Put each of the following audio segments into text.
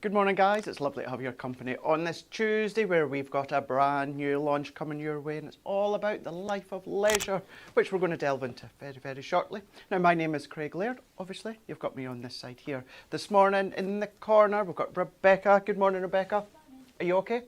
Good morning, guys. It's lovely to have your company on this Tuesday where we've got a brand new launch coming your way, and it's all about the life of leisure, which we're going to delve into very, very shortly. Now, my name is Craig Laird. Obviously, you've got me on this side here. This morning in the corner, we've got Rebecca. Good morning, Rebecca. Are you okay?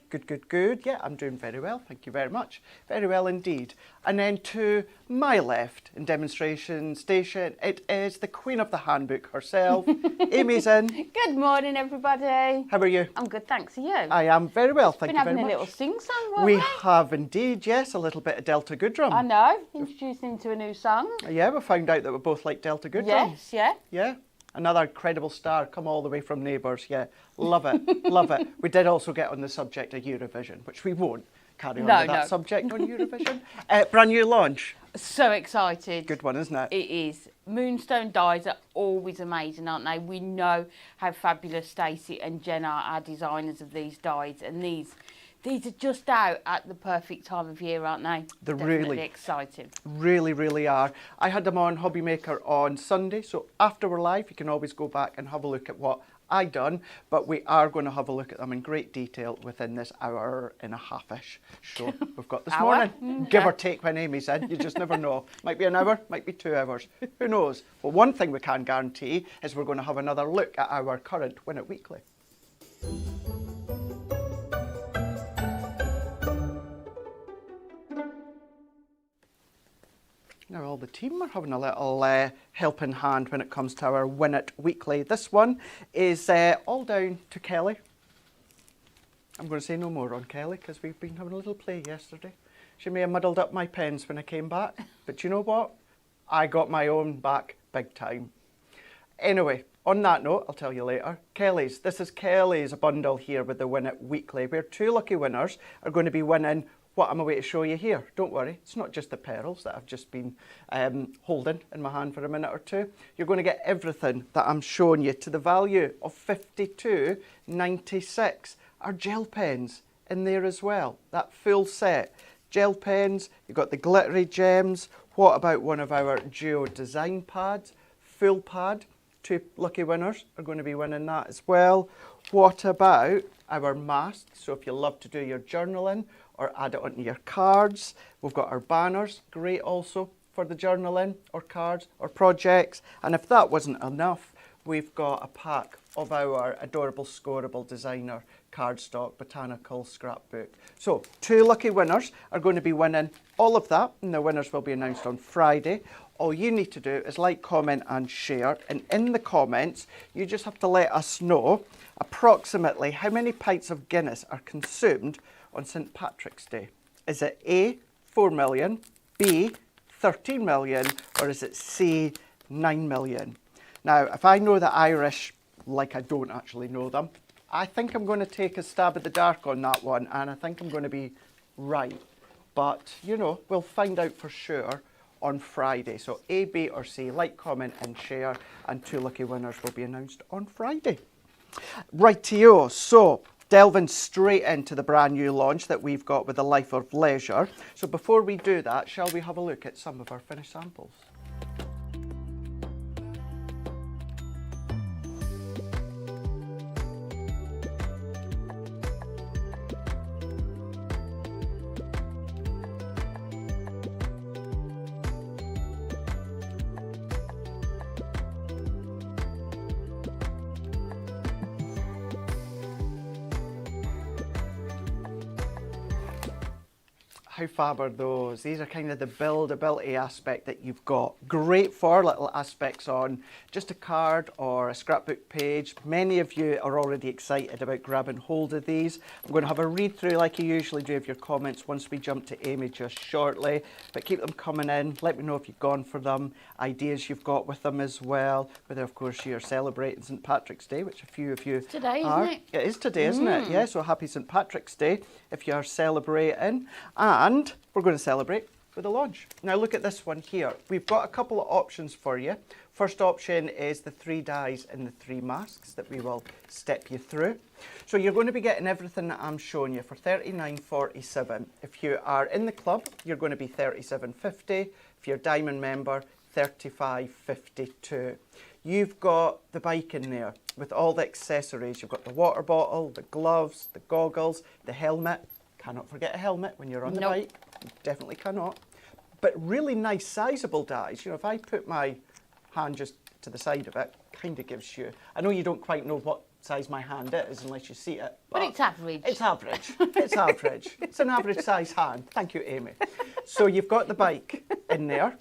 Good, good, good. Yeah, I'm doing very well. Thank you very much. Very well indeed. And then to my left in demonstration station, it is the queen of the handbook herself. Amy's in. Good morning, everybody. How are you? I'm good, thanks. Are you? I am very well, thank you very much. Been having a little sing-song, haven't We have indeed, yes, a little bit of Delta Good Drum. I know, introducing to a new song. Yeah, we found out that we both like Delta Good Drum. Yes, yeah. Yeah. Another incredible star come all the way from Neighbours. Yeah, love it, love it. We did also get on the subject of Eurovision, which we won't carry on with that subject on Eurovision. Brand new launch. So excited. Good one, isn't it? It is. Moonstone Dies are always amazing, aren't they? We know how fabulous Stacey and Jen are, our designers of these dies, and these are just out at the perfect time of year, aren't they? They're Definitely really excited. Really, really are. I had them on Hobby Maker on Sunday, so after we're live, you can always go back and have a look at what I done, but we are going to have a look at them in great detail within this hour and a half-ish show we've got this morning. Give or take when Amy's in, you just never know. Might be an hour, might be 2 hours, who knows? Well, one thing we can guarantee is we're going to have another look at our current Win It Weekly. Now all the team are having a little helping hand when it comes to our Win It Weekly. This one is all down to Kelly. I'm going to say no more on Kelly because we've been having a little play yesterday. She may have muddled up my pens when I came back, but you know what? I got my own back big time. Anyway, on that note, I'll tell you later. This is Kelly's bundle here with the Win It Weekly, where 2 lucky winners are going to be winning what I'm away to show you here. Don't worry, it's not just the pearls that I've just been holding in my hand for a minute or two. You're going to get everything that I'm showing you to the value of $52.96. Our gel pens in there as well, that full set. Gel pens, you've got the glittery gems. What about one of our Duo design pads? Full pad, 2 lucky winners are going to be winning that as well. What about our masks? So if you love to do your journaling or add it onto your cards, we've got our banners, great also for the journaling or cards or projects. And if that wasn't enough, we've got a pack of our adorable scoreable designer cardstock botanical scrapbook. So 2 lucky winners are going to be winning all of that, and the winners will be announced on Friday. All you need to do is like, comment and share, and in the comments you just have to let us know approximately how many pints of Guinness are consumed on St Patrick's Day. Is it A, 4 million, B, 13 million, or is it C, 9 million? Now, if I know the Irish like I don't actually know them, I think I'm going to take a stab at the dark on that one, and I think I'm going to be right. But, you know, we'll find out for sure on Friday. So A, B or C, like, comment and share, and 2 lucky winners will be announced on Friday. Rightio, so delving straight into the brand new launch that we've got with the Life of Leisure. So before we do that, shall we have a look at some of our finished samples? How fab are those? These are kind of the buildability aspect that you've got. Great for little aspects on just a card or a scrapbook page. Many of you are already excited about grabbing hold of these. I'm going to have a read through like you usually do of your comments once we jump to Amy just shortly. But keep them coming in. Let me know if you've gone for them, ideas you've got with them as well. Whether of course you're celebrating St Patrick's Day, which a few of you today, are. isn't it? It is today, isn't it? Yeah, so happy St Patrick's Day if you are celebrating. And we're going to celebrate with a launch. Now look at this one here. We've got a couple of options for you. First option is the 3 dies and the 3 masks that we will step you through. So you're going to be getting everything that I'm showing you for $39.47. If you are in the club, you're going to be $37.50. If you're a Diamond member, $35.52. you've got the bike in there with all the accessories. You've got the water bottle, the gloves, the goggles, the helmet. Cannot forget a helmet when you're on the bike. You definitely cannot. But really nice, sizable dies. You know, if I put my hand just to the side of it, kind of gives you... I know you don't quite know what size my hand is unless you see it. But it's average. It's average. It's average. It's an average size hand. Thank you, Amy. So you've got the bike in there.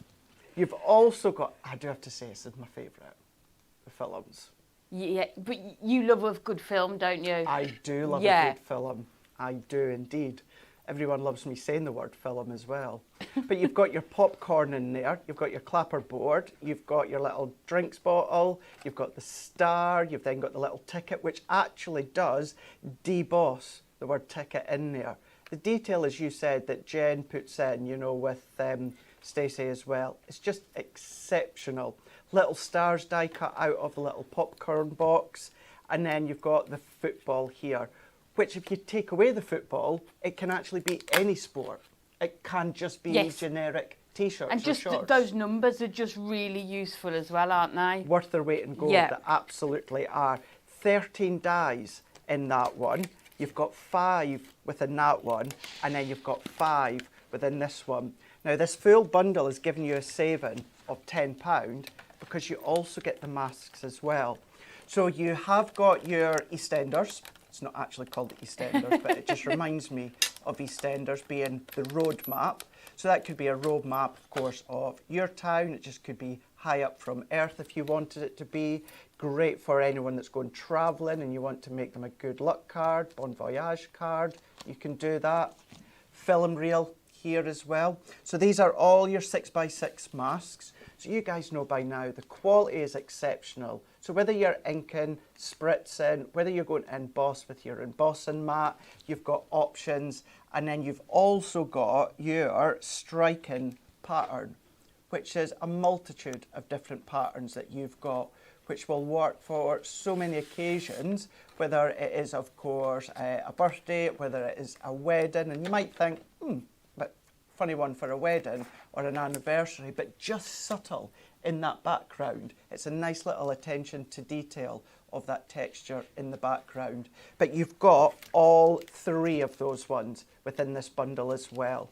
You've also got... I do have to say, this is my favourite. The films. Yeah, but you love a good film, don't you? I do love a good film. I do indeed. Everyone loves me saying the word film as well. But you've got your popcorn in there, you've got your clapper board, you've got your little drinks bottle, you've got the star, you've then got the little ticket, which actually does deboss the word ticket in there. The detail, as you said, that Jen puts in, you know, with Stacey as well, it's just exceptional. Little stars die cut out of a little popcorn box, and then you've got the football here, which if you take away the football, it can actually be any sport. It can just be generic T-shirts and just or shorts. Those numbers are just really useful as well, aren't they? Worth their weight in gold, they absolutely are. 13 dies in that one. You've got 5 within that one, and then you've got 5 within this one. Now, this full bundle is giving you a saving of £10 because you also get the masks as well. So you have got your EastEnders. It's not actually called EastEnders, but it just reminds me of EastEnders being the road map. So that could be a road map, of course, of your town. It just could be high up from earth if you wanted it to be. Great for anyone that's going travelling and you want to make them a good luck card, bon voyage card. You can do that. Film reel here as well. So these are all your 6x6 masks. So you guys know by now the quality is exceptional. So whether you're inking, spritzing, whether you're going to emboss with your embossing mat, you've got options, and then you've also got your striking pattern, which is a multitude of different patterns that you've got, which will work for so many occasions, whether it is, of course, a birthday, whether it is a wedding, and you might think, but funny one for a wedding or an anniversary, but just subtle in that background. It's a nice little attention to detail of that texture in the background. But you've got all 3 of those ones within this bundle as well.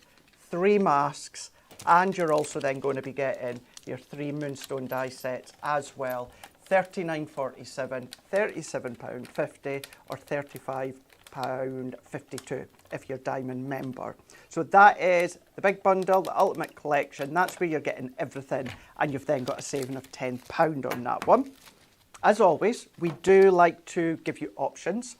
3 masks, and you're also then going to be getting your 3 Moonstone die sets as well. £39.47, £37.50 or £35.52 if you're Diamond member. So that is the big bundle, the Ultimate Collection. That's where you're getting everything, and you've then got a saving of £10 on that one. As always, we do like to give you options.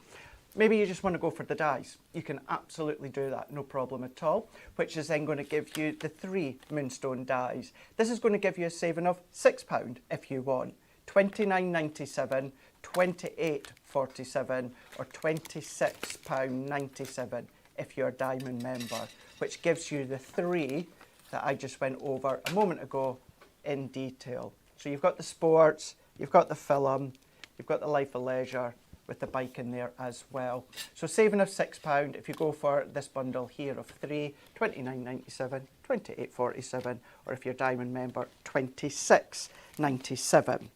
Maybe you just want to go for the dies. You can absolutely do that, no problem at all, which is then going to give you the 3 Moonstone dies. This is going to give you a saving of £6 if you want. £29.97, £28.47 or £26.97 if you're a Diamond member, which gives you the 3 that I just went over a moment ago in detail. So you've got the sports, you've got the film, you've got the life of leisure with the bike in there as well. So saving of £6 if you go for this bundle here of 3, £29.97, £28.47, or if you're a Diamond member, £26.97.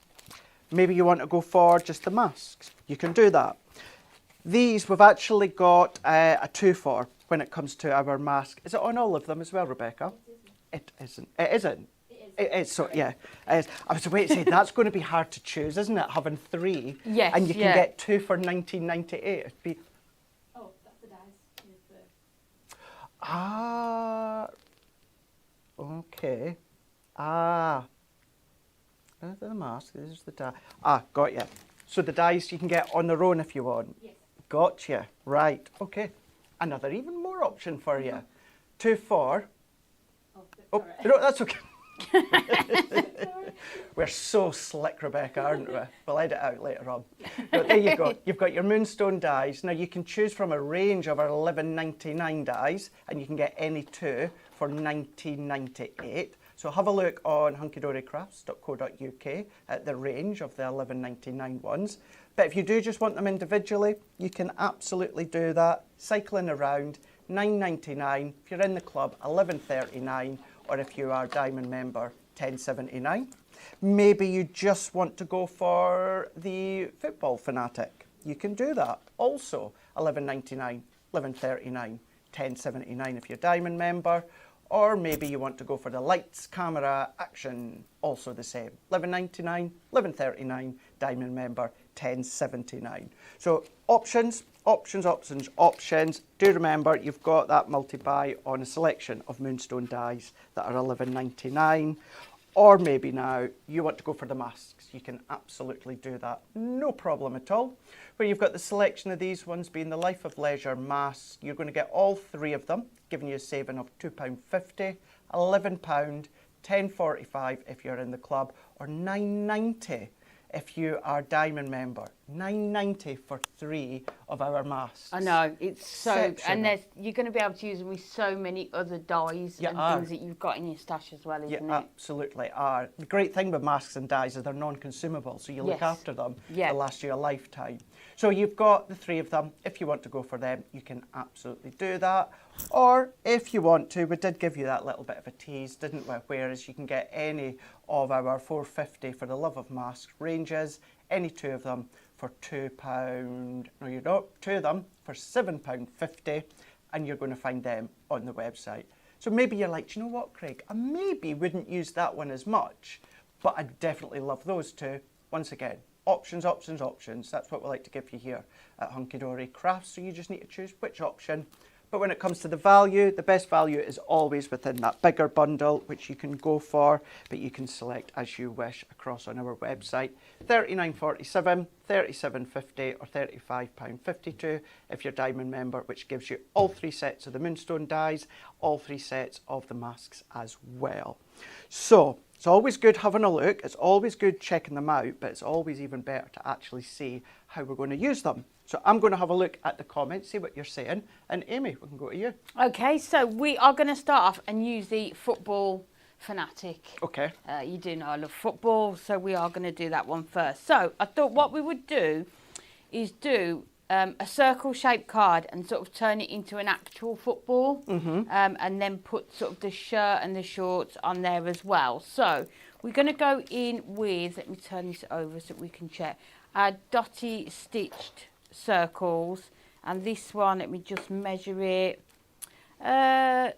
Maybe you want to go for just the masks. You can do that. These we've actually got a 2 for when it comes to our mask. Is it on all of them as well, Rebecca? It isn't. It isn't. It is. So yeah, it is. I was waiting to say that's going to be hard to choose, isn't it? Having 3, yes, and you can get 2 for £19.98. It'd be. Oh, that's the dice. Okay. The mask. This is the die. Got you. So the dice you can get on their own if you want. Yes. Gotcha. Right. Okay. Another even more option for you. 2 for. Oh, No, that's okay. We're so slick, Rebecca, aren't we? We'll edit out later on. But there you go. You've got your Moonstone dies. Now you can choose from a range of our £11.99 dies, and you can get any 2 for £19.98. So have a look on hunkydorycrafts.co.uk at the range of the £11.99 ones. But if you do just want them individually, you can absolutely do that. Cycling around, £9.99. If you're in the club, £11.39. Or if you are Diamond member, 10.79. Maybe you just want to go for the football fanatic. You can do that. Also, 11.99, 11.39, 10.79 if you're Diamond member. Or maybe you want to go for the lights, camera, action, also the same. 11.99, 11.39, Diamond member, 10.79. So options, options, options, options. Do remember you've got that multi-buy on a selection of Moonstone Dies that are 11.99. Or maybe now you want to go for the masks. You can absolutely do that, no problem at all. Where you've got the selection of these ones being the Life of Leisure masks, you're going to get all three of them, giving you a saving of £2.50, £11, £10.45 if you're in the club, or £9.90 if you are Diamond member. £9.90 for three of our masks. I know, it's so, Exceptional. and you're going to be able to use them with so many other dyes You and are. things that you've got in your stash as well, isn't You it? absolutely are. The great thing with masks and dyes is they're non-consumable, so you look Yes. after them. Yeah. They'll last you a lifetime. So you've got the three of them. If you want to go for them, you can absolutely do that. Or if you want to, we did give you that little bit of a tease, didn't we? Whereas you can get any of our £4.50 for the Love of Masks ranges, any two of them for £2, no you don't, two of them for £7.50, and you're going to find them on the website. So maybe you're like, do you know what, Craig? I maybe wouldn't use that one as much, but I definitely love those two. Once again, options, options, options. That's what we like to give you here at Hunky Dory Crafts. So you just need to choose which option. But when it comes to the value, the best value is always within that bigger bundle, which you can go for, but you can select as you wish across on our website. $39.47, $37.50 or £35.52 if you're Diamond member, which gives you all three sets of the Moonstone Dies, all three sets of the masks as well. So it's always good having a look, it's always good checking them out, but it's always even better to actually see how we're going to use them. So I'm going to have a look at the comments, see what you're saying, and Amy, we can go to you. Okay, so we are going to start off and use the football fanatic. Okay. You do know I love football, so we are going to do that one first. So I thought what we would do is do a circle-shaped card and sort of turn it into an actual football, and then put sort of the shirt and the shorts on there as well. So we're going to go in with, let me turn this over so we can check, our dotty stitched circles, and this one, let me just measure it, about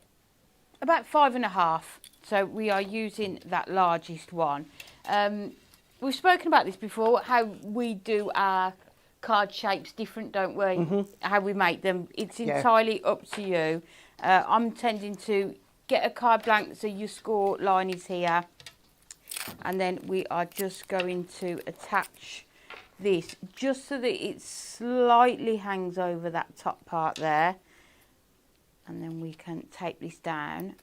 5.5. So we are using that largest one. We've spoken about this before, how we do our card shapes different, don't we? How we make them. It's entirely up to you. I'm tending to get a card blank, so your score line is here, and then we are just going to attach this just so that it slightly hangs over that top part there, and then we can tape this down.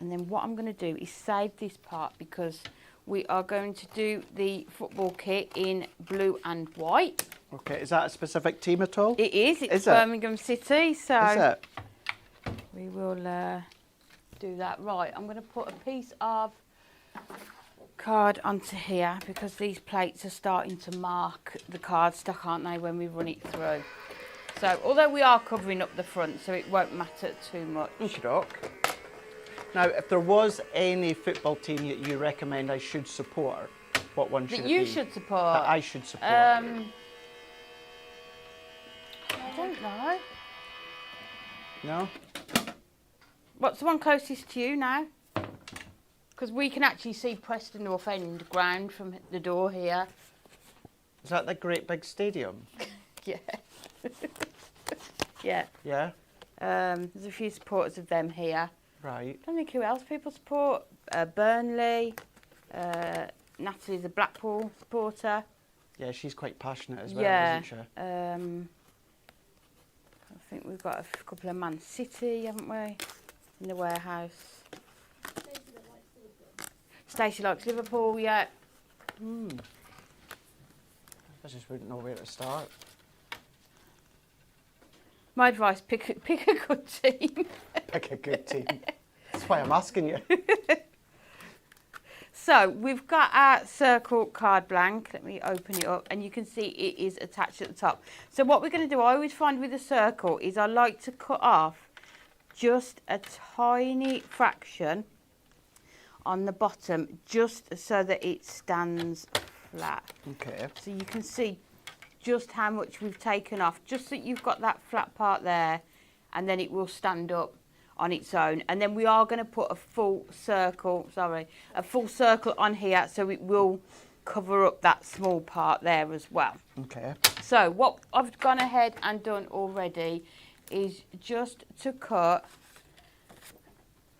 And then what I'm going to do is save this part because we are going to do the football kit in blue and white. Okay, is that a specific team at all? It is. It's Is it? Birmingham City, so Is it? we will do that. Right, I'm going to put a piece of card onto here because these plates are starting to mark the cardstock, aren't they, when we run it through. So although we are covering up the front, so it won't matter too much. Okey-doke. Now, if there was any football team that you recommend I should support, what one should That it you be? should support. That I should support. I don't know. No? What's the one closest to you now? Because we can actually see Preston North End ground from the door here. Is that the great big stadium? Yeah. Yeah. Yeah? There's a few supporters of them here. Right. I don't think who else people support. Burnley. Natalie's a Blackpool supporter. Yeah, she's quite passionate as well, Yeah. isn't she? I think we've got a couple of Man City, haven't we? In the warehouse. Stacey likes Liverpool, yeah. I just wouldn't know where to start. My advice, pick a good team. Pick a good team. That's why I'm asking you. So we've got our circle card blank. Let me open it up and you can see it is attached at the top. So what we're going to do, I always find with a circle, is I like to cut off just a tiny fraction on the bottom just so that it stands flat. Okay. So you can see just how much we've taken off, just that you've got that flat part there, and then it will stand up on its own. And then we are going to put a full circle on here, so it will cover up that small part there as well. Okay. So what I've gone ahead and done already is just to cut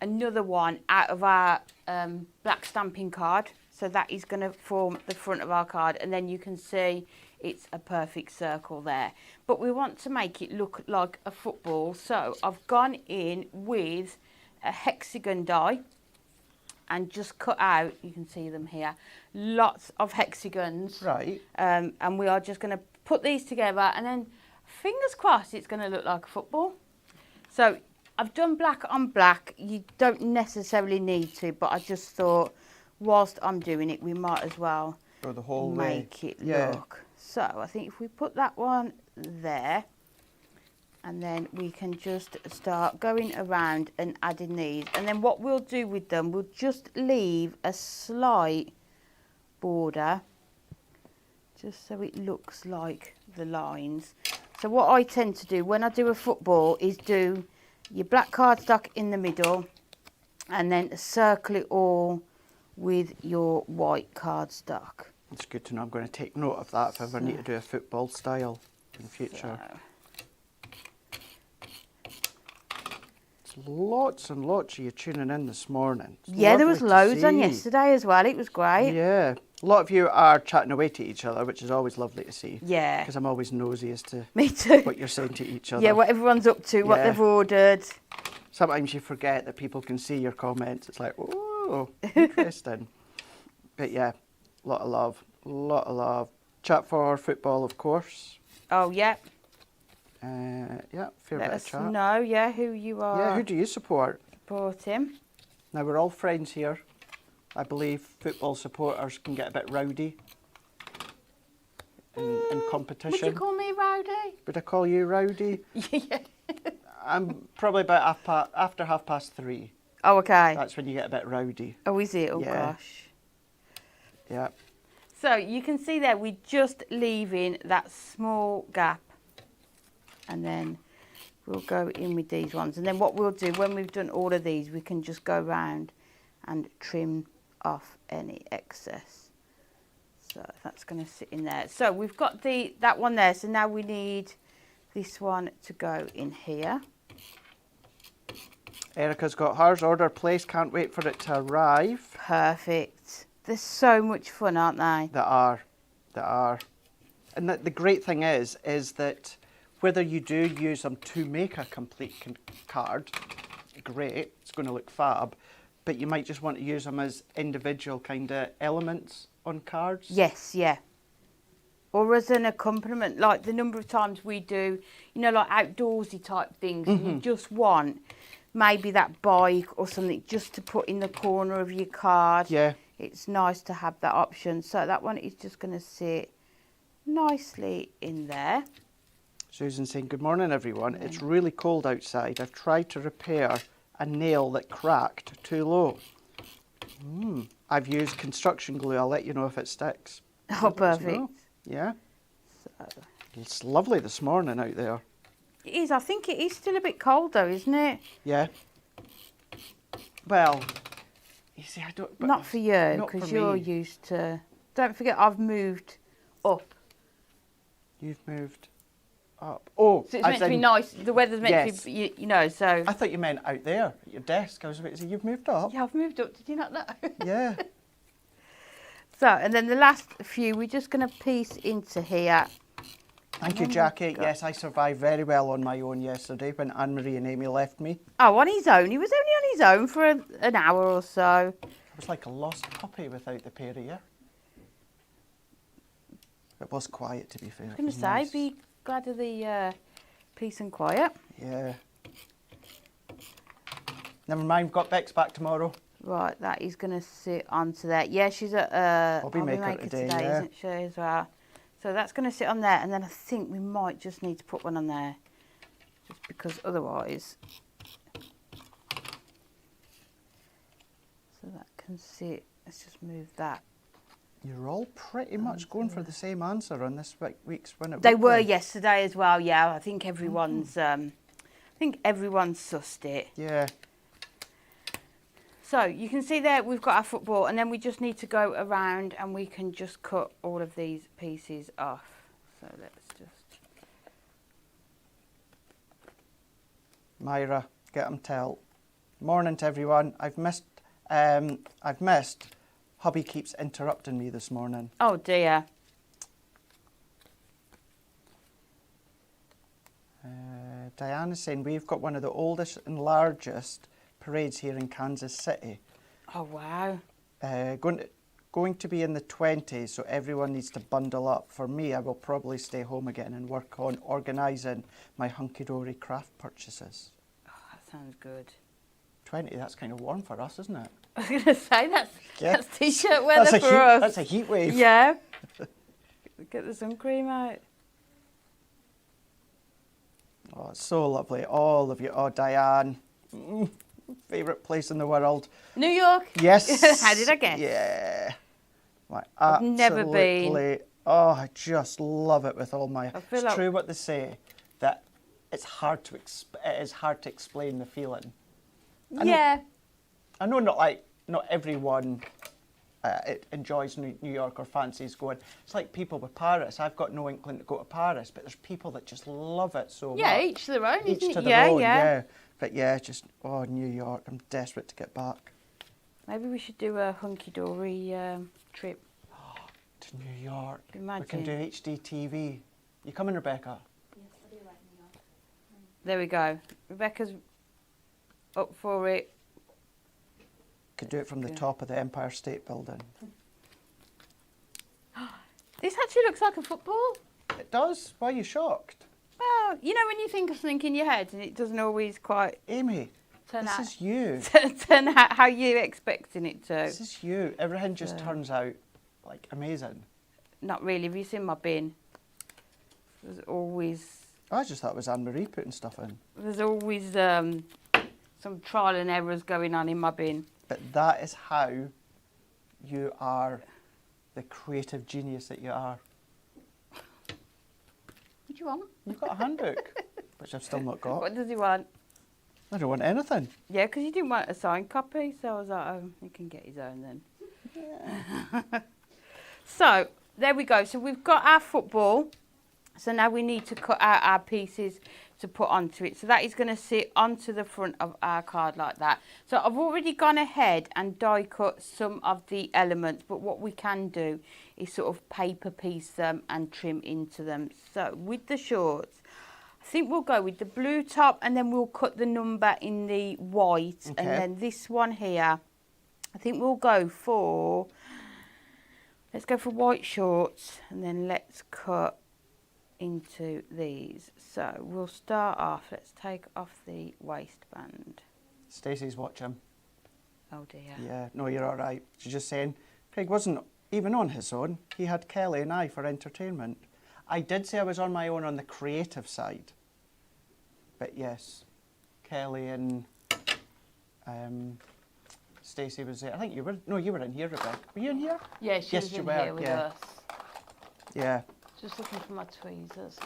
another one out of our black stamping card. So that is going to form the front of our card, and then you can see it's a perfect circle there. But we want to make it look like a football, so I've gone in with a hexagon die and just cut out, you can see them here, lots of hexagons. Right. And we are just going to put these together, and then fingers crossed it's going to look like a football. So I've done black on black. You don't necessarily need to, but I just thought whilst I'm doing it, we might as well Go the whole make way. it Yeah. look. So I think if we put that one there, and then we can just start going around and adding these. And then what we'll do with them, we'll just leave a slight border, just so it looks like the lines. So what I tend to do when I do a football is do your black cardstock in the middle, and then circle it all with your white cardstock. It's good to know. I'm going to take note of that if I ever need to do a football style in future. So, There's lots and lots of you tuning in this morning. It's yeah, there was lovely to loads on see. yesterday as well. It was great. Yeah. A lot of you are chatting away to each other, which is always lovely to see. Yeah. Because I'm always nosy as to Me too. what you're saying to each other. Yeah, what everyone's up to, what Yeah. they've ordered. Sometimes you forget that people can see your comments. It's like, oh, interesting. But yeah, a lot of love. A lot of love. Chat for football, of course. Oh, yeah. Yeah, fair Let bit of us chat. know, yeah, who you are Yeah, who do you support? supporting. Now, we're all friends here. I believe football supporters can get a bit rowdy in competition. Would you call me Rowdy? Would I call you rowdy? Yeah. I'm probably about after 3:30. Oh, okay. That's when you get a bit rowdy. Oh, is it? Oh, Yeah. gosh. Yeah. So you can see there, we're just leaving that small gap, and then we'll go in with these ones. And then what we'll do when we've done all of these, we can just go round and trim off any excess. So that's going to sit in there. So we've got that one there. So now we need this one to go in here. Erica's got hers order placed. Can't wait for it to arrive. Perfect. They're so much fun, aren't they? They are. And the great thing is that whether you do use them to make a complete card, great, it's going to look fab, but you might just want to use them as individual kind of elements on cards. Yes, yeah. Or as an accompaniment, like the number of times we do, you know, like outdoorsy type things, and you just want maybe that bike or something just to put in the corner of your card. Yeah. It's nice to have that option. So that one is just going to sit nicely in there. Susan saying, good morning everyone. It's really cold outside. I've tried to repair a nail that cracked too low. I've used construction glue. I'll let you know if it sticks. Oh, perfect. Yeah. So, It's lovely this morning out there. it is. I think it is still a bit cold though, isn't it? Yeah. Well, you see, I don't... but Not for you, not because for you're me. used to... Don't forget, I've moved up. You've moved up. Oh, So it's meant to be in- nice. The weather's meant Yes. to be, you know, so... I thought you meant out there at your desk. I was about to say, you've moved up. Yeah, I've moved up. Did you not know? Yeah. So, and then the last few, we're just going to piece into here. Thank you, then Jackie. we've got- Yes, I survived very well on my own yesterday when Anne-Marie and Amy left me. Oh, on his own. He was only on his own for an hour or so. I was like a lost puppy without the pair of you. It was quiet, to be fair. I was going to say, be glad of the peace and quiet. Yeah. Never mind, got Bex back tomorrow. Right, that is going to sit onto there. Yeah, she's at Hobby Maker today, yeah. isn't she, as well? So that's going to sit on there, and then I think we might just need to put one on there, just because otherwise... So that can see, let's just move that. You're all pretty much going for the same answer on this week's Win It They were Weekly. yesterday as well, yeah. I think everyone's sussed it. Yeah. So you can see there we've got our football, and then we just need to go around and we can just cut all of these pieces off. So let's just... Myra, get 'em tell. Morning to everyone. I've missed. Hubby keeps interrupting me this morning. Oh dear. Diana's saying we've got one of the oldest and largest parades here in Kansas City. Oh wow. Going to be in the 20s, so everyone needs to bundle up. For me, I will probably stay home again and work on organising my hunky-dory craft purchases. Oh, that sounds good. 20, that's kind of warm for us, isn't it? I was going to say, that's t-shirt That's weather for us. That's a heat wave. Yeah. Get the sun cream out. Oh, it's so lovely. All of you. Oh, Diane. Favourite place in the world. New York? Yes. How did I guess? Yeah. I've never been. Oh, I just love it with all my... feel It's like- true what they say, that it is hard to explain the feeling. Yeah. I know not everyone enjoys New York or fancies going. It's like people with Paris. I've got no inkling to go to Paris, but there's people that just love it so much. Yeah, each their own, Each isn't to it? their own, Yeah. yeah. But yeah, New York. I'm desperate to get back. Maybe we should do a hunky-dory trip. To New York. Imagine. We can do HD TV. You coming, Rebecca? Yes, I do like New York. There we go. Rebecca's up for it. Could do it from the top of the Empire State Building. This actually looks like a football. It does? Why are you shocked? Well, you know when you think of something in your head and it doesn't always quite Amy, turn out this is you. turn out how you're expecting it to. This is you. Everything just turns out like amazing. Not really. Have you seen my bin? There's always I just thought it was Anne-Marie putting stuff in. some trial and errors going on in my bin. But that is how you are the creative genius that you are. What do you want? You've got a handbook, which I've still not got. What does he want? I don't want anything. Yeah, because you didn't want a signed copy, so I was like, oh, he can get his own then. So, there we go. So we've got our football. So now we need to cut out our pieces to put onto it. So that is going to sit onto the front of our card like that. So I've already gone ahead and die cut some of the elements, but what we can do is sort of paper piece them and trim into them. So with the shorts, I think we'll go with the blue top and then we'll cut the number in the white. Okay. And then this one here, I think we'll go for, let's go for white shorts and then let's cut into these. So we'll start off, let's take off the waistband. Stacey's watching. Oh dear. Yeah, no, you're all right. She's just saying, Craig wasn't even on his own. He had Kelly and I for entertainment. I did say I was on my own on the creative side. But yes, Kelly and Stacey was there. I think you were in here, Rebecca. Were you in here? Yeah, she Yes, was you in were, here with yeah. us. Yeah. Just looking for my tweezers.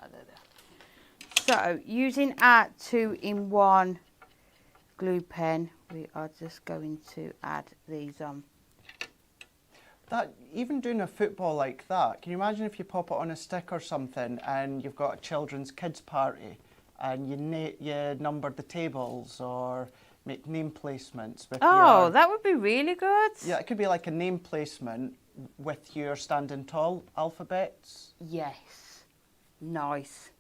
Oh, there. So using our 2-in-1 glue pen, we are just going to add these on. That, even doing a football like that, can you imagine if you pop it on a stick or something and you've got a children's kids party and you numbered the tables or make name placements with Oh, that would be really good. Yeah, it could be like a name placement with your standing tall alphabets. Yes. Nice.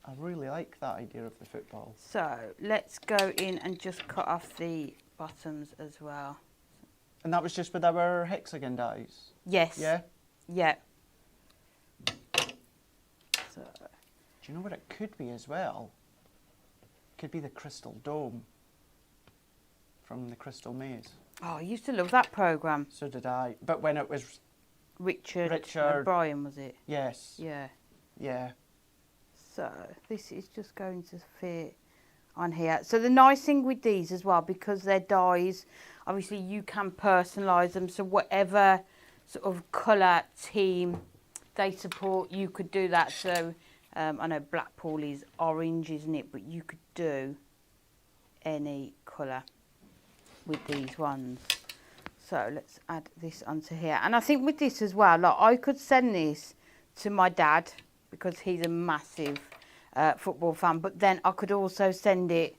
I really like that idea of the football. So let's go in and just cut off the bottoms as well. And that was just with our hexagon dies? Yes. Yeah? Yeah. So, Do you know what it could be as well? It could be the Crystal Dome from the Crystal Maze. oh, I used to love that programme. So did I. But when it was... Richard O'Brien, was it? Yes. Yeah. Yeah. So this is just going to fit on here. So the nice thing with these as well, because they're dies, obviously you can personalise them. So whatever sort of colour team they support, you could do that. So I know Blackpool is orange, isn't it? But you could do any colour with these ones. So let's add this onto here. And I think with this as well, like I could send this to my dad because he's a massive football fan. But then I could also send it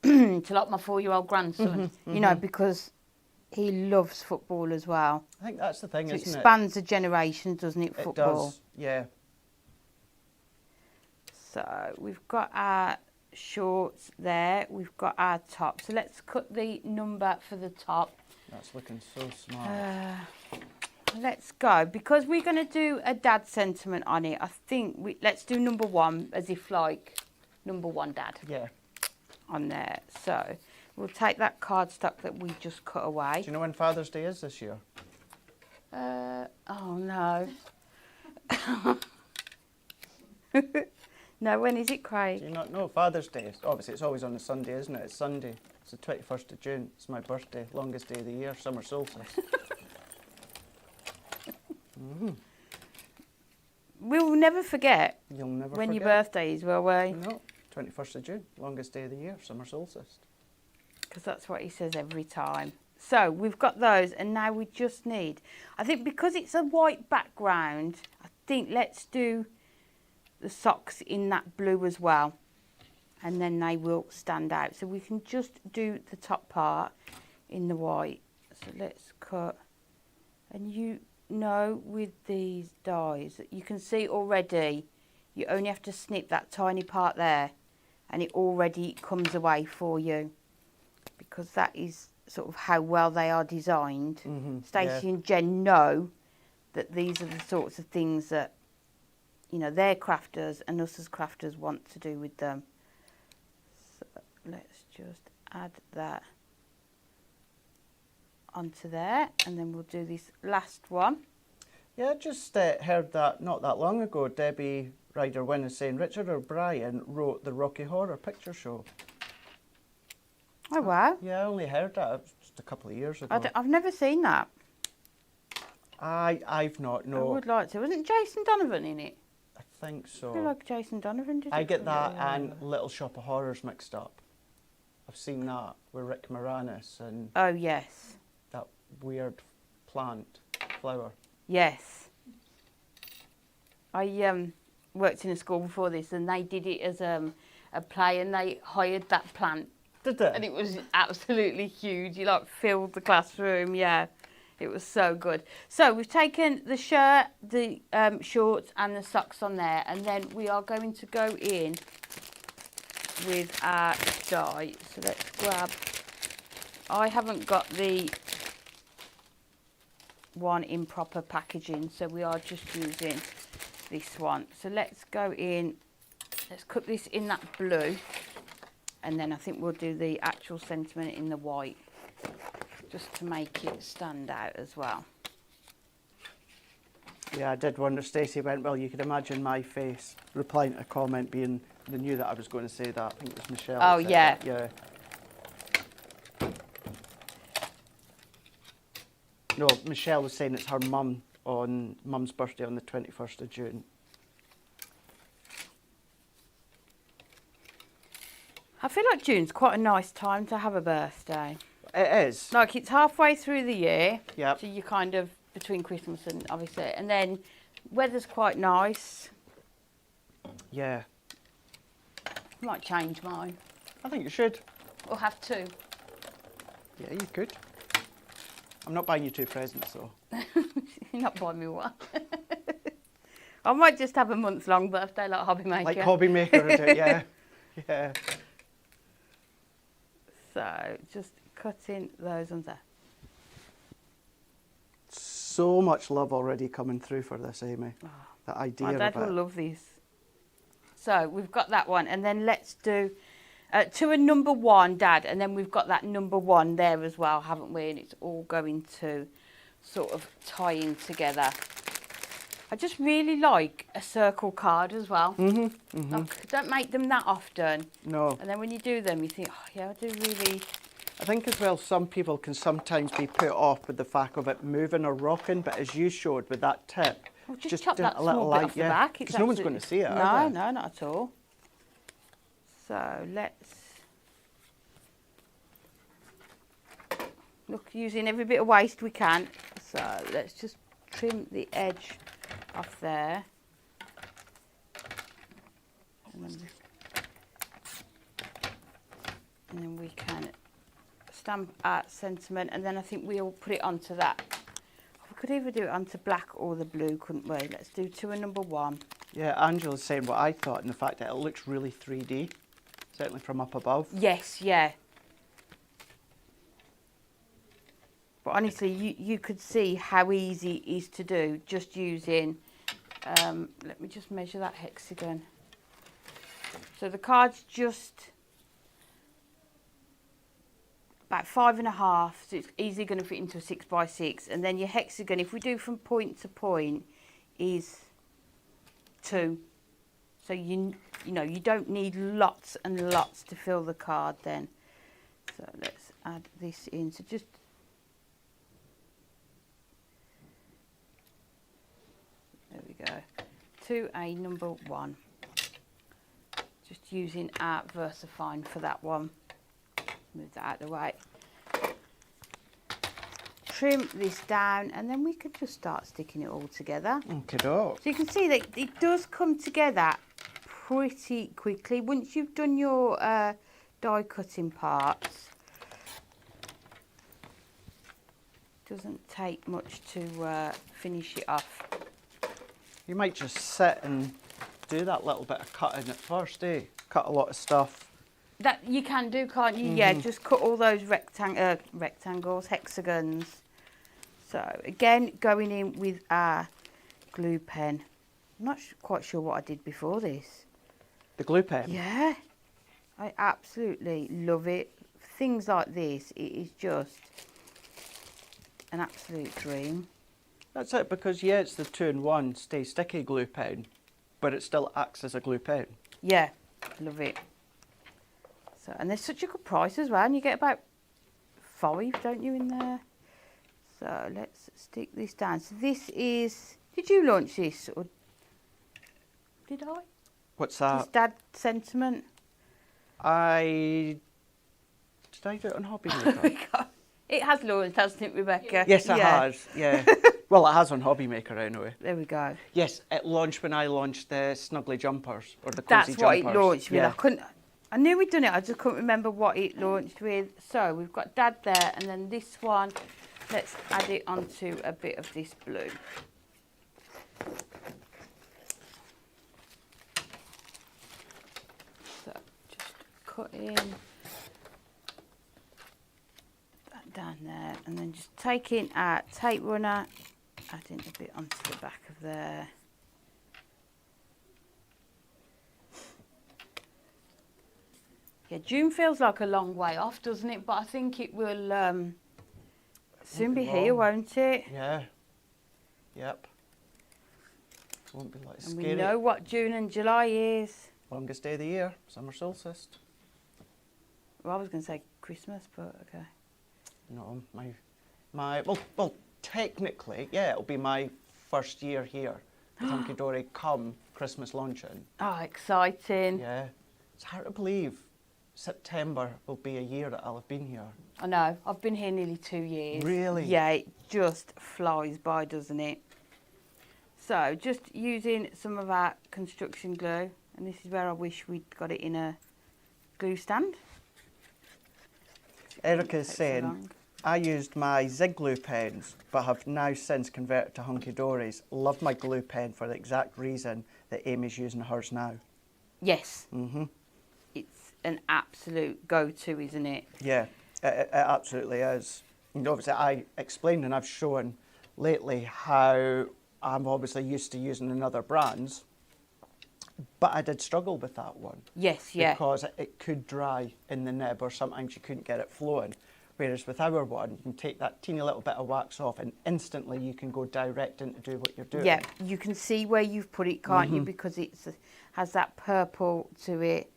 to like my 4-year-old grandson, you know, because he loves football as well. I think that's the thing, So isn't it it? spans a generation, doesn't it, football? It does, yeah. So we've got our shorts there, we've got our top. So let's cut the number for the top. That's looking so smart. Let's go, because we're going to do a dad sentiment on it. I think let's do number 1 as if like number 1 dad Yeah. on there. So we'll take that cardstock that we just cut away. Do you know when Father's Day is this year? Oh no. No, when is it, Craig? Do you not know? Father's Day. Obviously, it's always on a Sunday, isn't it? It's Sunday. It's the 21st of June. It's my birthday. Longest day of the year. Summer solstice. We'll never forget You'll never when forget. your birthday is, will we? No. 21st of June. Longest day of the year. Summer solstice. Because that's what he says every time. So we've got those, and now we just need, I think because it's a white background, I think let's do the socks in that blue as well, and then they will stand out. So we can just do the top part in the white. So let's cut, and you know with these dies that you can see already, you only have to snip that tiny part there, and it already comes away for you, because that is sort of how well they are designed. Stacey and Jen know that these are the sorts of things that, you know, their crafters and us as crafters want to do with them. So let's just add that onto there, and then we'll do this last one. Yeah, I just heard that not that long ago. Debbie Ryder Wynn is saying Richard O'Brien wrote the Rocky Horror Picture Show. Oh wow. Yeah, I only heard that just a couple of years ago. I've never seen that. I've not, I no. would like to. Wasn't Jason Donovan in it? I think I feel so. like Jason Donovan did it. I get that and Little Shop of Horrors mixed up. I've seen that with Rick Moranis and Oh yes. that weird flower. Yes. I worked in a school before this, and they did it as a play, and they hired that plant, Did it? and it was absolutely huge. You like filled the classroom, yeah. It was so good. So we've taken the shirt, the shorts, and the socks on there, and then we are going to go in with our dye. So let's grab. I haven't got the one in proper packaging, so we are just using this one. So let's go in. Let's cut this in that blue, and then I think we'll do the actual sentiment in the white, just to make it stand out as well. Yeah, I did wonder. Stacey went, well, you could imagine my face replying to a comment being, they knew that I was going to say that. I think it was Michelle. Oh, that said yeah. that. Yeah. No, Michelle was saying it's her mum's birthday on the 21st of June. I feel like June's quite a nice time to have a birthday. It is. Like, it's halfway through the year, Yep. so you're kind of between Christmas and obviously, and then weather's quite nice. Yeah. Might change mine, I think you should. or have two. Yeah, you could. I'm not buying you 2 presents, though. You're not buying me one. I might just have a month-long birthday like Hobby Maker. Like Hobby Maker would do, yeah. Yeah. So, just cutting those ones there. So much love already coming through for this, Amy. The idea My dad of it. will love these. So, we've got that one, and then let's do to a number 1, Dad, and then we've got that number 1 there as well, haven't we? And it's all going to sort of tie in together. I just really like a circle card as well. Like, don't make them that often. No. And then when you do them, you think, oh yeah, I do really I think as well, some people can sometimes be put off with the fact of it moving or rocking, but as you showed with that tip, Well, just chop do that a little small bit light, off the back. It's because no one's going to see it, are they? No, not at all. So let's look, using every bit of waste we can. So let's just trim the edge off there. And then we can stamp our sentiment, and then I think we'll put it onto that. We could either do it onto black or the blue, couldn't we? Let's do 2 and number 1. Yeah, Angela's saying what I thought, and the fact that it looks really 3D, certainly from up above. Yes, yeah. But honestly, you could see how easy it is to do just using, let me just measure that hexagon. So the card's just about 5.5, so it's easily going to fit into a 6x6. And then your hexagon, if we do from point to point, is 2. So you know you don't need lots and lots to fill the card then. So let's add this in. So just there we go. 2A number 1. Just using our VersaFine for that one. Move that out of the way. Trim this down, and then we could just start sticking it all together. Okay, So you can see that it does come together pretty quickly once you've done your die cutting parts. Doesn't take much to finish it off. You might just sit and do that little bit of cutting at first, eh? Cut a lot of stuff. That you can do, can't you? Yeah, just cut all those rectangles, hexagons. So again, going in with our glue pen. I'm not quite sure what I did before this. The glue pen? Yeah, I absolutely love it. Things like this, it is just an absolute dream. That's it, because yeah, it's the 2-in-1 Stay Sticky glue pen, but it still acts as a glue pen. Yeah, love it. So, and they're such a good price as well, and you get about 5, don't you, in there? So let's stick this down. So this is, did you launch this, or did I? What's that? This Dad Sentiment. Did I do it on Hobby Maker? It has launched, hasn't it, Rebecca? Yes, it has, yeah. Well, it has on Hobby Maker anyway. There we go. Yes, it launched when I launched the Snuggly Jumpers, or the Cozy That's Jumpers. what it launched with. Yeah. I knew we'd done it, I just couldn't remember what it launched with. So we've got Dad there, and then this one, let's add it onto a bit of this blue. So just cut in that down there, and then just taking our tape runner, adding a bit onto the back of there. Yeah, June feels like a long way off, doesn't it? But I think it will soon be here, won't it? Yeah. Yep. It won't be like And scary. we know what June and July is. Longest day of the year, summer solstice. Well, I was going to say Christmas, but okay. No, well, technically, yeah, it'll be my first year here at Hunky Dory come Christmas luncheon. Oh, exciting. Yeah. It's hard to believe. September will be a year that I'll have been here. I know. I've been here nearly 2 years. Really? Yeah, it just flies by, doesn't it? So, just using some of our construction glue, and this is where I wish we'd got it in a glue stand. Erica's Takes so saying, long. I used my Zig glue pens, but have now since converted to Hunky Dory's. Love my glue pen for the exact reason that Amy's using hers now. Yes. Mm-hmm. It's an absolute go-to, isn't it? Yeah, it absolutely is. And obviously, I explained and I've shown lately how I'm obviously used to using another brands, but I did struggle with that one. Yes, yeah. Because it could dry in the nib, or sometimes you couldn't get it flowing. Whereas with our one, you can take that teeny little bit of wax off and instantly you can go direct into do what you're doing. Yeah, you can see where you've put it, can't you? Because it has that purple to it.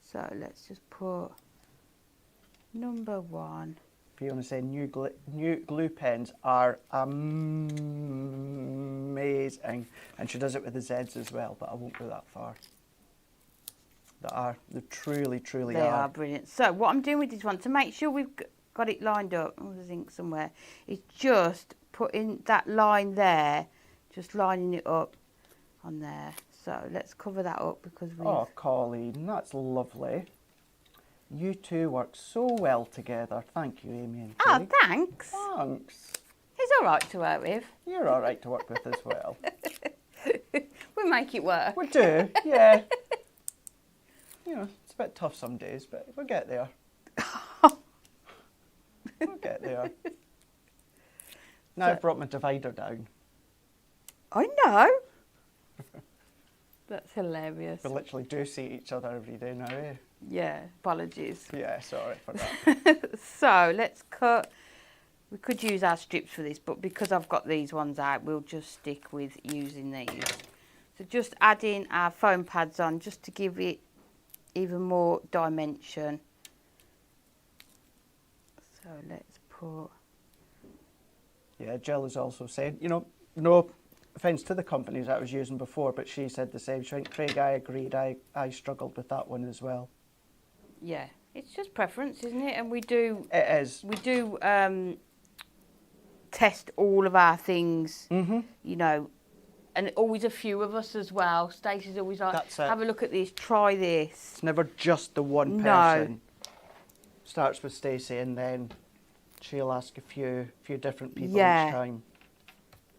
So let's just put Number 1. Fiona saying new glue pens are amazing. And she does it with the Zs as well, but I won't go that far. They truly, truly They are brilliant. So what I'm doing with this one, to make sure we've got it lined up, oh, there's ink somewhere, is just putting that line there, just lining it up on there. So let's cover that up because we. Oh, Colleen, that's lovely. You two work so well together. Thank you, Amy and Oh, Craig. thanks. Thanks. He's all right to work with. You're all right to work with as well. We make it work. We do, yeah. You know, it's a bit tough some days, but we'll get there. We'll get there. Now I've brought my divider down. I know. That's hilarious. We literally do see each other every day now, eh? Yeah, apologies. Yeah, sorry for that. So let's cut. We could use our strips for this, but because I've got these ones out, we'll just stick with using these. So just adding our foam pads on just to give it even more dimension. So let's put. Yeah, Jill is also saying, you know, no offence to the companies I was using before, but she said the same. She went, Craig, I agreed. I struggled with that one as well. Yeah, it's just preference, isn't it? And we do. It is. We do test all of our things. You know, and always a few of us as well. Stacey's always like, That's it. have a look at this, try this. It's never just the one No. person. Starts with Stacey and then she'll ask a few different people Yeah. each time.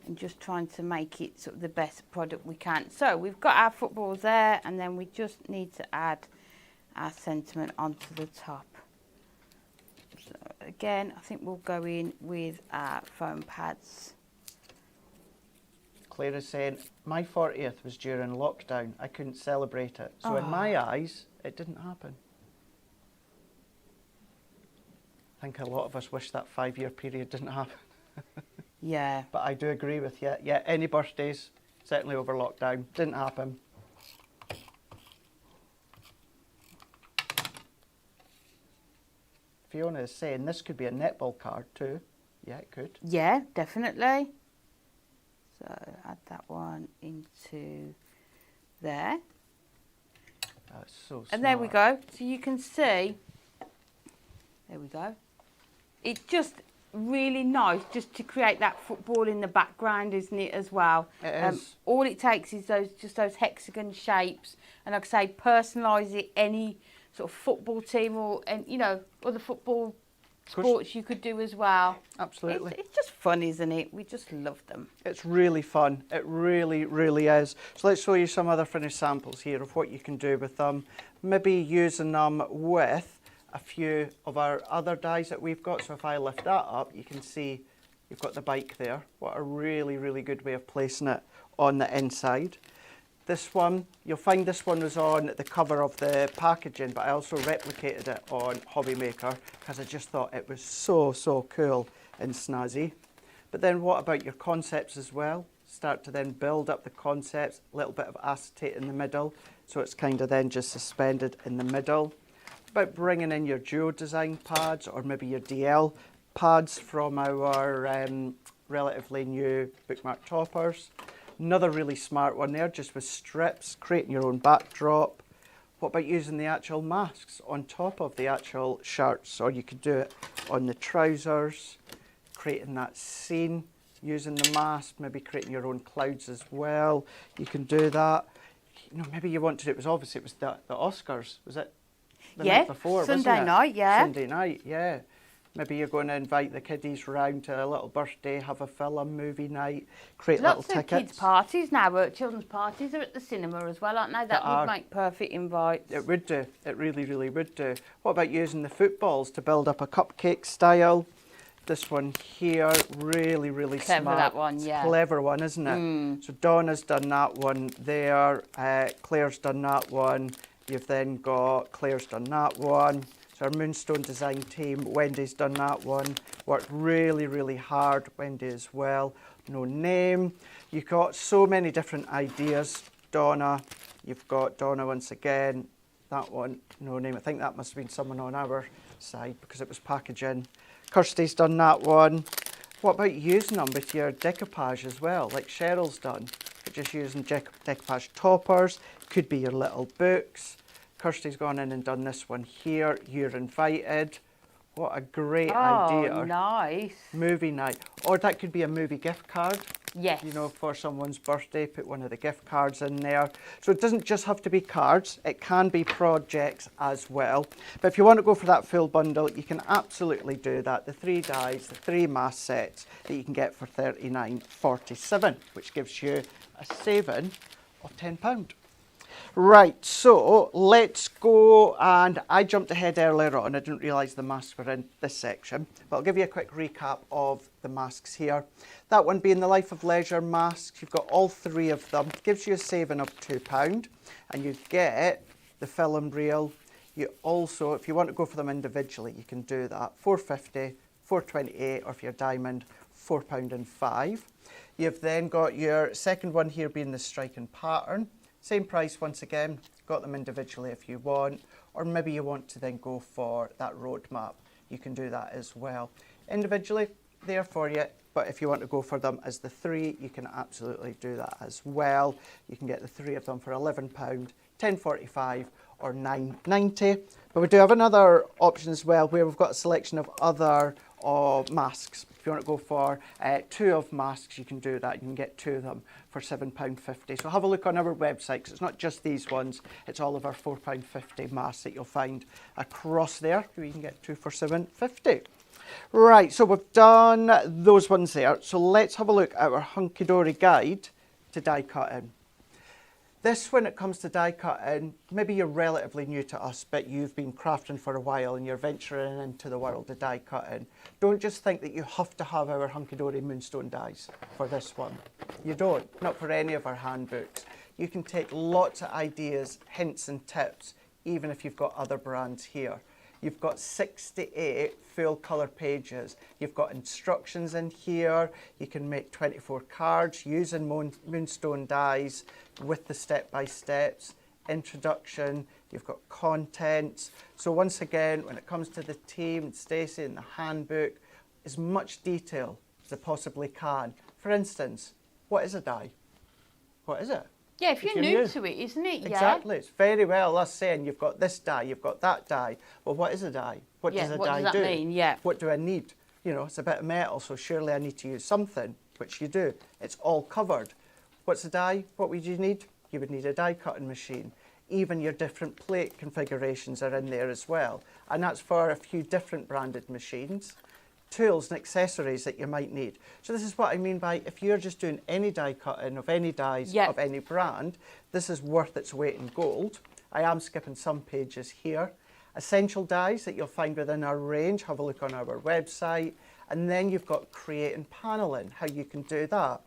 And just trying to make it sort of the best product we can. So we've got our footballs there, and then we just need to add our sentiment onto the top. So again, I think we'll go in with our foam pads. Claire is saying, my 40th was during lockdown. I couldn't celebrate it. So in my eyes, it didn't happen. I think a lot of us wish that 5-year period didn't happen. Yeah. But I do agree with you. Yeah, any birthdays, certainly over lockdown, didn't happen. Fiona is saying this could be a netball card too. Yeah, it could. Yeah, definitely. So add that one into there. That's so smart. And there we go. So you can see, there we go. It's just really nice just to create that football in the background, isn't it, as well? It is. All it takes is those hexagon shapes, and like I say, personalise it any sort of football team or, and you know, other football sports you could do as well. Absolutely. It's just fun, isn't it? We just love them. It's really fun. It really, really is. So let's show you some other finished samples here of what you can do with them. Maybe using them with a few of our other dies that we've got. So if I lift that up, you can see you've got the bike there. What a really, really good way of placing it on the inside. This one, you'll find this one was on the cover of the packaging, but I also replicated it on Hobby Maker because I just thought it was so, so cool and snazzy. But then what about your concepts as well? Start to then build up the concepts, a little bit of acetate in the middle, so it's kind of then just suspended in the middle. About bringing in your duo design pads or maybe your DL pads from our relatively new bookmark toppers. Another really smart one there, just with strips, creating your own backdrop. What about using the actual masks on top of the actual shirts? Or you could do it on the trousers, creating that scene, using the mask, maybe creating your own clouds as well. You can do that. You know, maybe you want to do it, was obviously it was the Oscars, was it? The night before, Sunday wasn't it? night, yeah. Sunday night, yeah. Maybe you're going to invite the kiddies round to a little birthday, have a film, movie night, create Lots little of tickets. kids' parties now, children's parties are at the cinema as well, aren't they? That would make perfect invites. It would do. It really, really would do. What about using the footballs to build up a cupcake style? This one here, really, really Clever, smart. that one, It's yeah. a clever one, isn't it? So Donna's done that one there. Claire's done that one. You've then got Claire's done that one. So our Moonstone design team, Wendy's done that one. Worked really, really hard, Wendy as well. No name. You've got so many different ideas. Donna, you've got Donna once again. That one, no name. I think that must have been someone on our side because it was packaging. Kirsty's done that one. What about using them with your decoupage as well, like Cheryl's done? But just using decoupage toppers, could be your little books. Kirsty's gone in and done this one here, You're Invited. What a great idea. Oh, nice. Movie night. Or that could be a movie gift card. Yes. You know, for someone's birthday, put one of the gift cards in there. So it doesn't just have to be cards, it can be projects as well. But if you want to go for that full bundle, you can absolutely do that. The 3 dies, the 3 mask sets that you can get for $39.47, which gives you a saving of £10. Right, so let's go, and I jumped ahead earlier on. I didn't realise the masks were in this section, but I'll give you a quick recap of the masks here. That one being the Life of Leisure masks. You've got all 3 of them. Gives you a saving of £2, and you get the film reel. You also, if you want to go for them individually, you can do that. £4.50, £4.28, or if you're diamond, £4.05. You've then got your second one here being the striking pattern. Same price once again, got them individually if you want, or maybe you want to then go for that roadmap. You can do that as well. Individually, there for you, but if you want to go for them as the 3, you can absolutely do that as well. You can get the 3 of them for £11, £10.45 or £9.90. But we do have another option as well where we've got a selection of other masks. If you want to go for 2 of masks, you can do that. You can get 2 of them for £7.50. So have a look on our website, because it's not just these ones, it's all of our £4.50 masks that you'll find across there. You can get 2 for £7.50. Right, so we've done those ones there. So let's have a look at our hunky-dory guide to die cutting. This, when it comes to die cutting, maybe you're relatively new to us, but you've been crafting for a while and you're venturing into the world of die cutting. Don't just think that you have to have our hunky-dory Moonstone Dies for this one. You don't, not for any of our handbooks. You can take lots of ideas, hints and tips, even if you've got other brands here. You've got 68 full colour pages. You've got instructions in here. You can make 24 cards using Moonstone Dies with the step-by-steps. Introduction, you've got contents. So once again, when it comes to the team, Stacey and the handbook, as much detail as it possibly can. For instance, what is a die? What is it? Yeah, if you're new to it, isn't it? Yeah. Exactly. It's very well us saying you've got this die, you've got that die. Well, what is a die? What does a die do? What does that mean? Yeah. What do I need? You know, it's a bit of metal, so surely I need to use something, which you do. It's all covered. What's a die? What would you need? You would need a die cutting machine. Even your different plate configurations are in there as well. And that's for a few different branded machines. Tools and accessories that you might need. So this is what I mean by if you're just doing any die cutting of any dies of any brand, this is worth its weight in gold. I am skipping some pages here. Essential dies that you'll find within our range, have a look on our website. And then you've got creating paneling, how you can do that.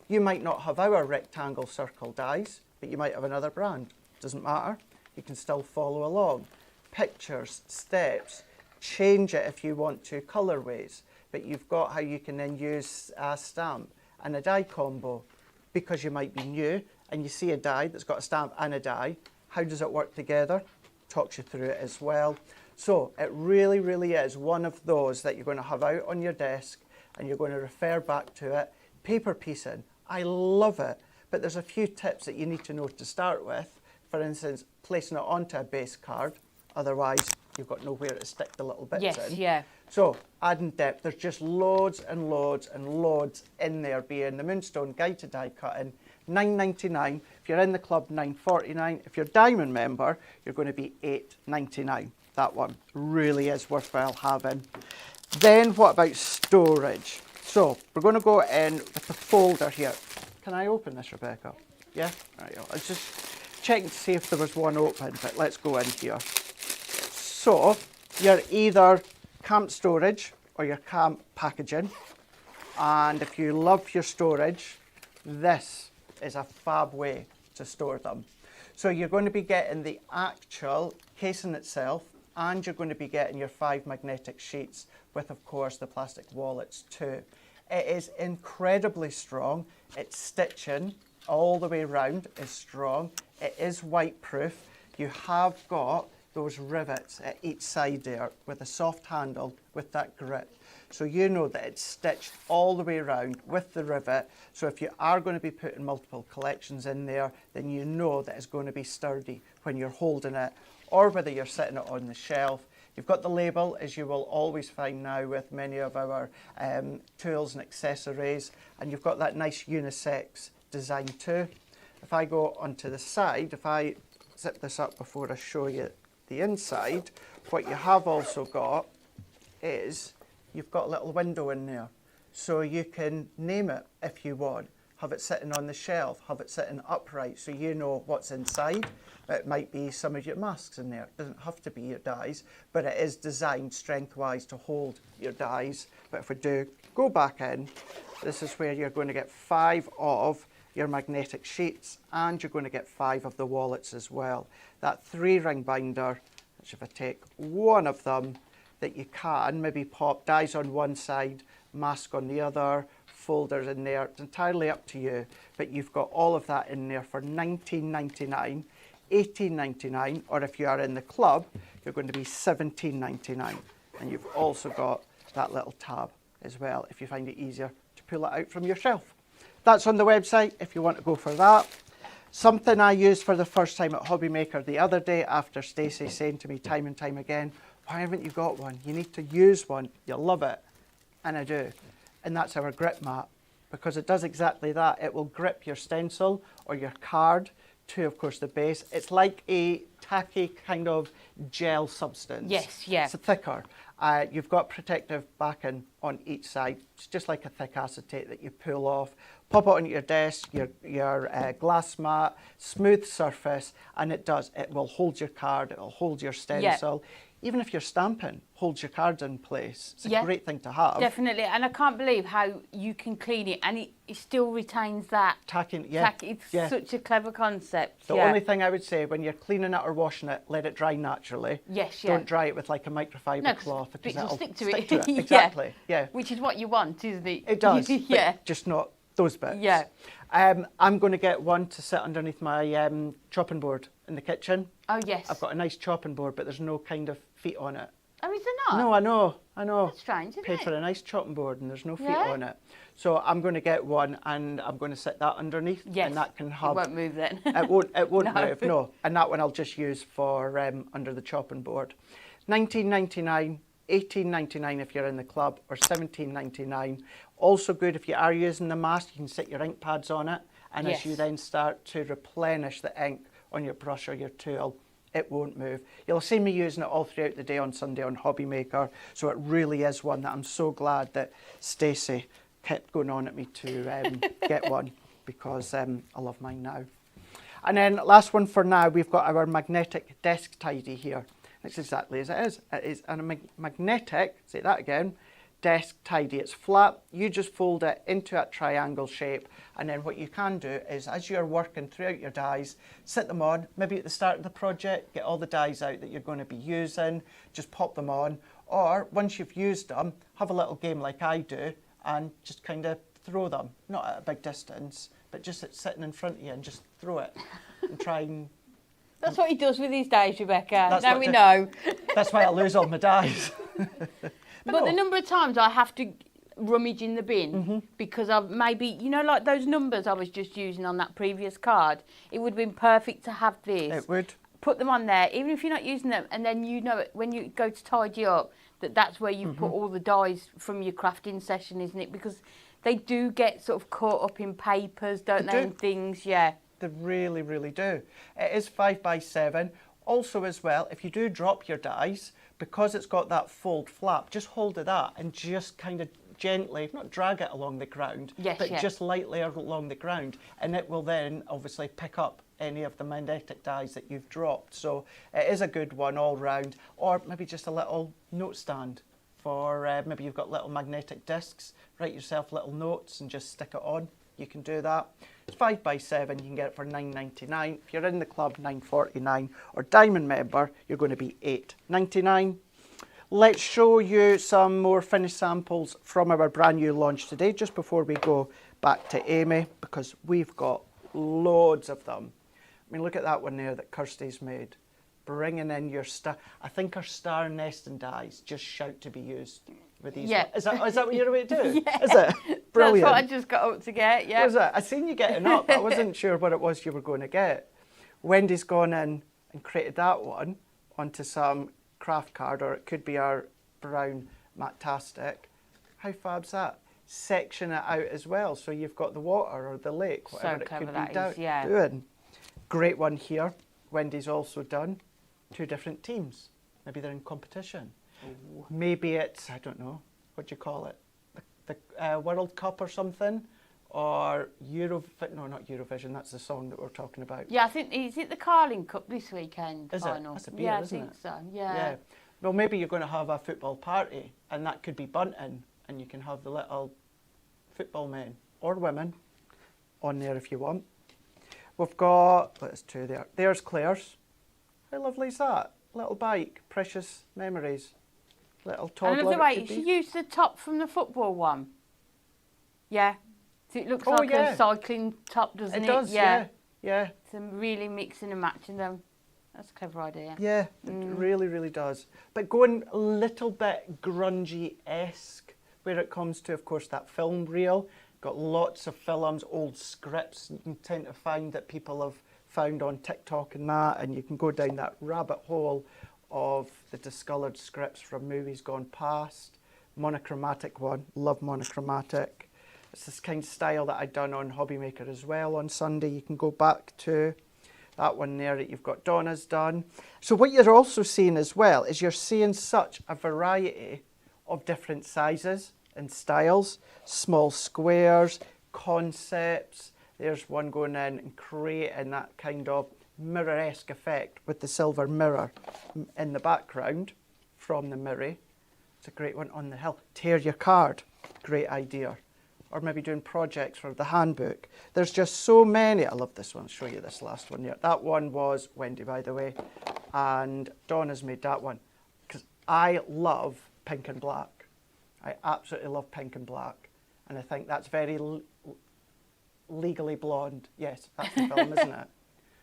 You might not have our rectangle circle dies, but you might have another brand. Doesn't matter, you can still follow along. Pictures, steps, change it if you want to, colourways, but you've got how you can then use a stamp and a die combo, because you might be new and you see a die that's got a stamp and a die. How does it work together? Talks you through it as well. So it really, really is one of those that you're going to have out on your desk and you're going to refer back to it. Paper piecing, I love it, but there's a few tips that you need to know to start with. For instance, placing it onto a base card, otherwise you've got nowhere to stick the little bits in. Yes, yeah. So, adding depth, there's just loads and loads and loads in there, being the Moonstone Guide to Die Cutting, $9.99. If you're in the club, $9.49. If you're a Diamond member, you're going to be $8.99. That one really is worthwhile having. Then, what about storage? So, we're going to go in with the folder here. Can I open this, Rebecca? Yeah? Right, I was just checking to see if there was one open, but let's go in here. So, you're either camp storage or your camp packaging. And if you love your storage, this is a fab way to store them. So you're going to be getting the actual casing itself, and you're going to be getting your 5 magnetic sheets with, of course, the plastic wallets too. It is incredibly strong. Its stitching all the way around is strong. It is wipe-proof. You have got those rivets at each side there with a soft handle with that grip. So you know that it's stitched all the way around with the rivet. So if you are going to be putting multiple collections in there, then you know that it's going to be sturdy when you're holding it, or whether you're sitting it on the shelf. You've got the label, as you will always find now with many of our tools and accessories, and you've got that nice unisex design too. If I go onto the side, if I zip this up before I show you the inside, what you have also got is you've got a little window in there, so you can name it if you want. Have it sitting on the shelf, have it sitting upright so you know what's inside. It might be some of your masks in there. It doesn't have to be your dies, but it is designed strength-wise to hold your dies. But if we do go back in, this is where you're going to get 5 of your magnetic sheets, and you're going to get 5 of the wallets as well. That 3-ring binder, which if I take one of them, that you can maybe pop dies on one side, mask on the other, folders in there. It's entirely up to you, but you've got all of that in there for $19.99, $18.99, or if you are in the club, you're going to be $17.99. And you've also got that little tab as well, if you find it easier to pull it out from your shelf. That's on the website if you want to go for that. Something I used for the first time at Hobby Maker the other day after Stacey saying to me time and time again, why haven't you got one? You need to use one. You'll love it. And I do. And that's our grip mat, because it does exactly that. It will grip your stencil or your card to, of course, the base. It's like a tacky kind of gel substance. Yes, yeah. It's thicker. You've got protective backing on each side. It's just like a thick acetate that you pull off. Pop it onto your desk, your glass mat, smooth surface, and it will hold your card, it will hold your stencil. Yeah. Even if you're stamping, holds your cards in place. It's a great thing to have. Definitely, and I can't believe how you can clean it and it still retains that. Tacking, yeah. It's such a clever concept. The only thing I would say, when you're cleaning it or washing it, let it dry naturally. Yes, Don't dry it with like a microfiber cloth, because it'll stick to it. Exactly, yeah. Which is what you want, isn't it? It does, yeah. but just not those bits. Yeah. I'm going to get one to sit underneath my chopping board in the kitchen. Oh, yes. I've got a nice chopping board, but there's no kind of feet on it. Oh, is there not? No, I know. That's strange, isn't Paid it? for a nice chopping board and there's no feet on it. So I'm going to get one and I'm going to sit that underneath. Yes. And that can have... It won't move then. It won't No. move, no. And that one I'll just use for under the chopping board. $19.99, $18.99 if you're in the club, or $17.99. Also good if you are using the mask, you can sit your ink pads on it, and as you then start to replenish the ink on your brush or your tool, it won't move. You'll see me using it all throughout the day on Sunday on Hobby Maker, so it really is one that I'm so glad that Stacey kept going on at me to get one, because I love mine now. And then last one for now, we've got our magnetic desk tidy here. It's exactly as it is. It is a magnetic, say that again, desk tidy. It's flat. You just fold it into a triangle shape, and then what you can do is, as you're working throughout your dies, sit them on, maybe at the start of the project, get all the dies out that you're going to be using, just pop them on, or once you've used them, have a little game like I do and just kind of throw them, not at a big distance, but just sitting in front of you and just throw it and try and... That's what he does with his dies, Rebecca. Now we know. know. That's why I lose all my dies. But the number of times I have to rummage in the bin because I've maybe, you know, like those numbers I was just using on that previous card, it would have been perfect to have this. It would. Put them on there, even if you're not using them, and then you know it, when you go to tidy up, that's where you put all the dies from your crafting session, isn't it? Because they do get sort of caught up in papers, don't they, and things, yeah. They really, really do. It is 5x7. Also as well, if you do drop your dies, because it's got that fold flap, just hold of that and just kind of gently, not drag it along the ground, but just lightly along the ground, and it will then obviously pick up any of the magnetic dies that you've dropped. So it is a good one all round. Or maybe just a little note stand for maybe you've got little magnetic discs, write yourself little notes and just stick it on. You can do that. It's 5x7, you can get it for $9.99. If you're in the club, $9.49, or Diamond member, you're going to be $8.99. Let's show you some more finished samples from our brand new launch today, just before we go back to Amy, because we've got loads of them. I mean, look at that one there that Kirsty's made. bringing in your star. I think our star nesting dies just shout to be used with these. Yeah. Is that what you're about to do? Yeah. Is it? Brilliant. That's what I just got up to get, yeah. Was it? I seen you getting up, but I wasn't sure what it was you were going to get. Wendy's gone in and created that one onto some craft card, or it could be our brown Matastic. How fab's that? Section it out as well, so you've got the water or the lake, whatever So it clever could that be is, yeah. doing. Great one here. Wendy's also done 2 different teams. Maybe they're in competition. Ooh. Maybe it's, I don't know, what do you call it? The World Cup or something? Or no, not Eurovision, that's the song that we're talking about. Yeah, I think, is it the Carling Cup this weekend? Is final? it? That's a beer, yeah, isn't I think it? so, yeah. Yeah. Well, maybe you're going to have a football party, and that could be bunting, and you can have the little football men or women on there if you want. We've got, there's 2 there. There's Claire's. How lovely is that? Little bike, precious memories. Little toddler. And another it way, could she be. used the top from the football one. Yeah. So it looks Oh, like yeah. a cycling top, doesn't it? It does, yeah. So really mixing and matching them. That's a clever idea. Yeah, it really, really does. But going a little bit grungy-esque where it comes to, of course, that film reel. Got lots of films, old scripts you can tend to find that people have found on TikTok and that, and you can go down that rabbit hole of the discoloured scripts from movies gone past. Monochromatic one, love monochromatic. It's this kind of style that I'd done on Hobbymaker as well on Sunday. You can go back to that one there that you've got Donna's done. So what you're also seeing as well is you're seeing such a variety of different sizes and styles, small squares, concepts. There's one going in and creating that kind of mirror-esque effect with the silver mirror in the background from the mirror. It's a great one on the hill. Tear your card, great idea. Or maybe doing projects for the handbook. There's just so many. I love this one. I'll show you this last one here. That one was Wendy, by the way. And Donna's made that one. Because I love pink and black. I absolutely love pink and black. And I think that's very Legally Blonde. Yes, that's the film, isn't it?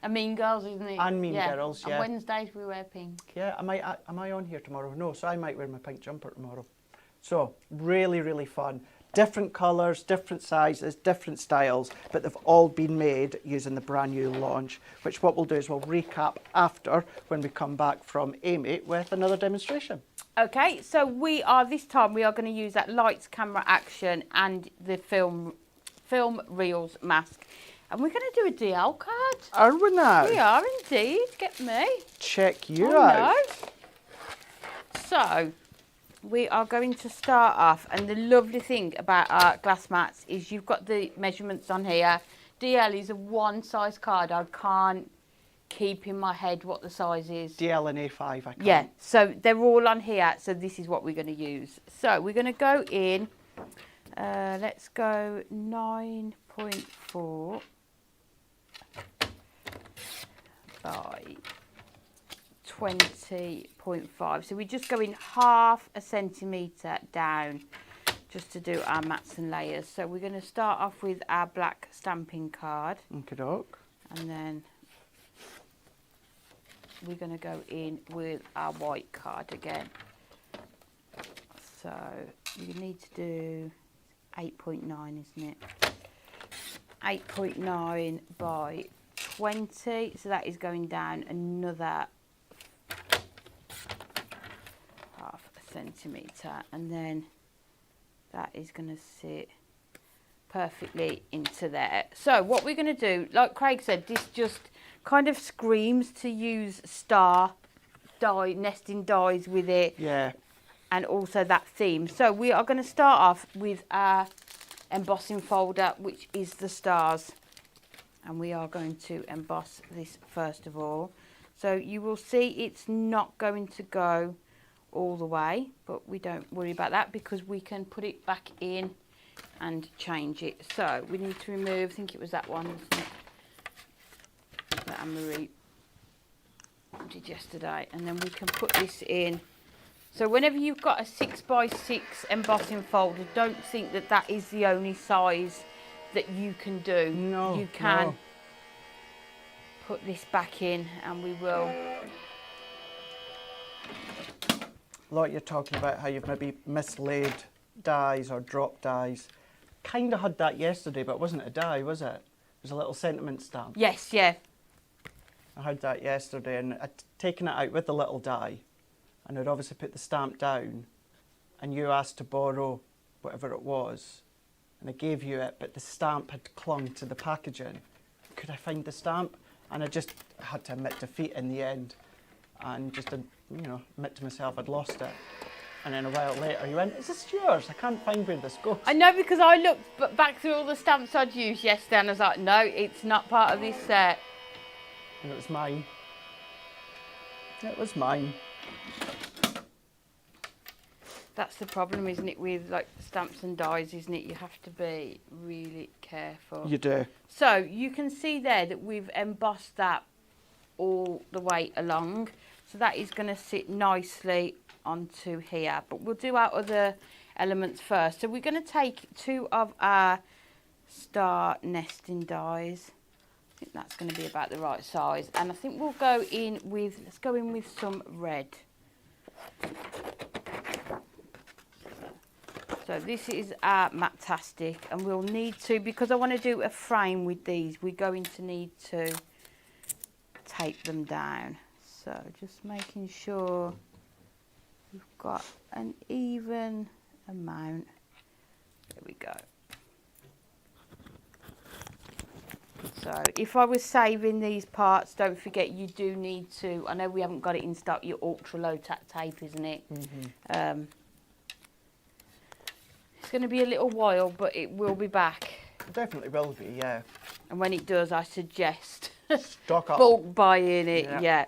And Mean Girls, isn't it? And Mean Girls, yeah. On Wednesdays we wear pink. Yeah, am I on here tomorrow? No, so I might wear my pink jumper tomorrow. So, really, really fun. Different colours, different sizes, different styles, but they've all been made using the brand new launch, which what we'll do is we'll recap after when we come back from Amy with another demonstration. Okay, so this time we are going to use that lights, camera, action and the film reels mask. And we're going to do a DL card. Are we now? We are indeed, get me. Check you Oh, out. no. So, we are going to start off, and the lovely thing about our glass mats is you've got the measurements on here. DL is a one size card. I can't keep in my head what the size is. DL and A5, I can't. Yeah, so they're all on here, so this is what we're going to use. So we're going to go in, let's go 9.4 by 20.5. So we're just going half a centimetre down just to do our mats and layers. So we're going to start off with our black stamping card. Okey-doke. And then we're going to go in with our white card again. So you need to do 8.9, isn't it? 8.9 by 20. So that is going down another half a centimetre, and then that is going to sit perfectly into there. So what we're going to do, like Craig said, this just kind of screams to use star die, nesting dies with it. Yeah. And also that theme. So we are going to start off with our embossing folder, which is the stars. And we are going to emboss this first of all. So you will see it's not going to go all the way, but we don't worry about that because we can put it back in and change it. So we need to remove, I think it was that one, wasn't it? That Anne-Marie did yesterday. And then we can put this in. So whenever you've got a 6x6 embossing folder, don't think that that is the only size that you can do. No, you can no. put this back in, and we will A lot you're talking about how you've maybe mislaid dies or dropped dies. Kind of had that yesterday, but it wasn't a die, was it? It was a little sentiment stamp. Yes, yeah. I had that yesterday, and I'd taken it out with the little die, and I'd obviously put the stamp down, and you asked to borrow whatever it was, and I gave you it, but the stamp had clung to the packaging. Could I find the stamp? And I just had to admit defeat in the end, and just, admit to myself I'd lost it. And then a while later you went, is this yours? I can't find where this goes. I know, because I looked back through all the stamps I'd used yesterday and I was like, no, it's not part of this set. And it was mine. It was mine. That's the problem, isn't it, with like stamps and dies, isn't it? You have to be really careful. You do. So you can see there that we've embossed that all the way along. So that is going to sit nicely onto here. But we'll do our other elements first. So we're going to take 2 of our star nesting dies. I think that's going to be about the right size. And I think we'll go in with, let's go in with some red. So this is our Matastic, and we'll need to, because I want to do a frame with these, we're going to need to tape them down. So just making sure we've got an even amount. There we go. So if I was saving these parts, don't forget you do need to, I know we haven't got it in stock, your ultra low tack tape, isn't it? Mm-hmm. It's going to be a little while, but it will be back. It definitely will be, yeah. And when it does, I suggest stock up. Bulk buying it, yeah.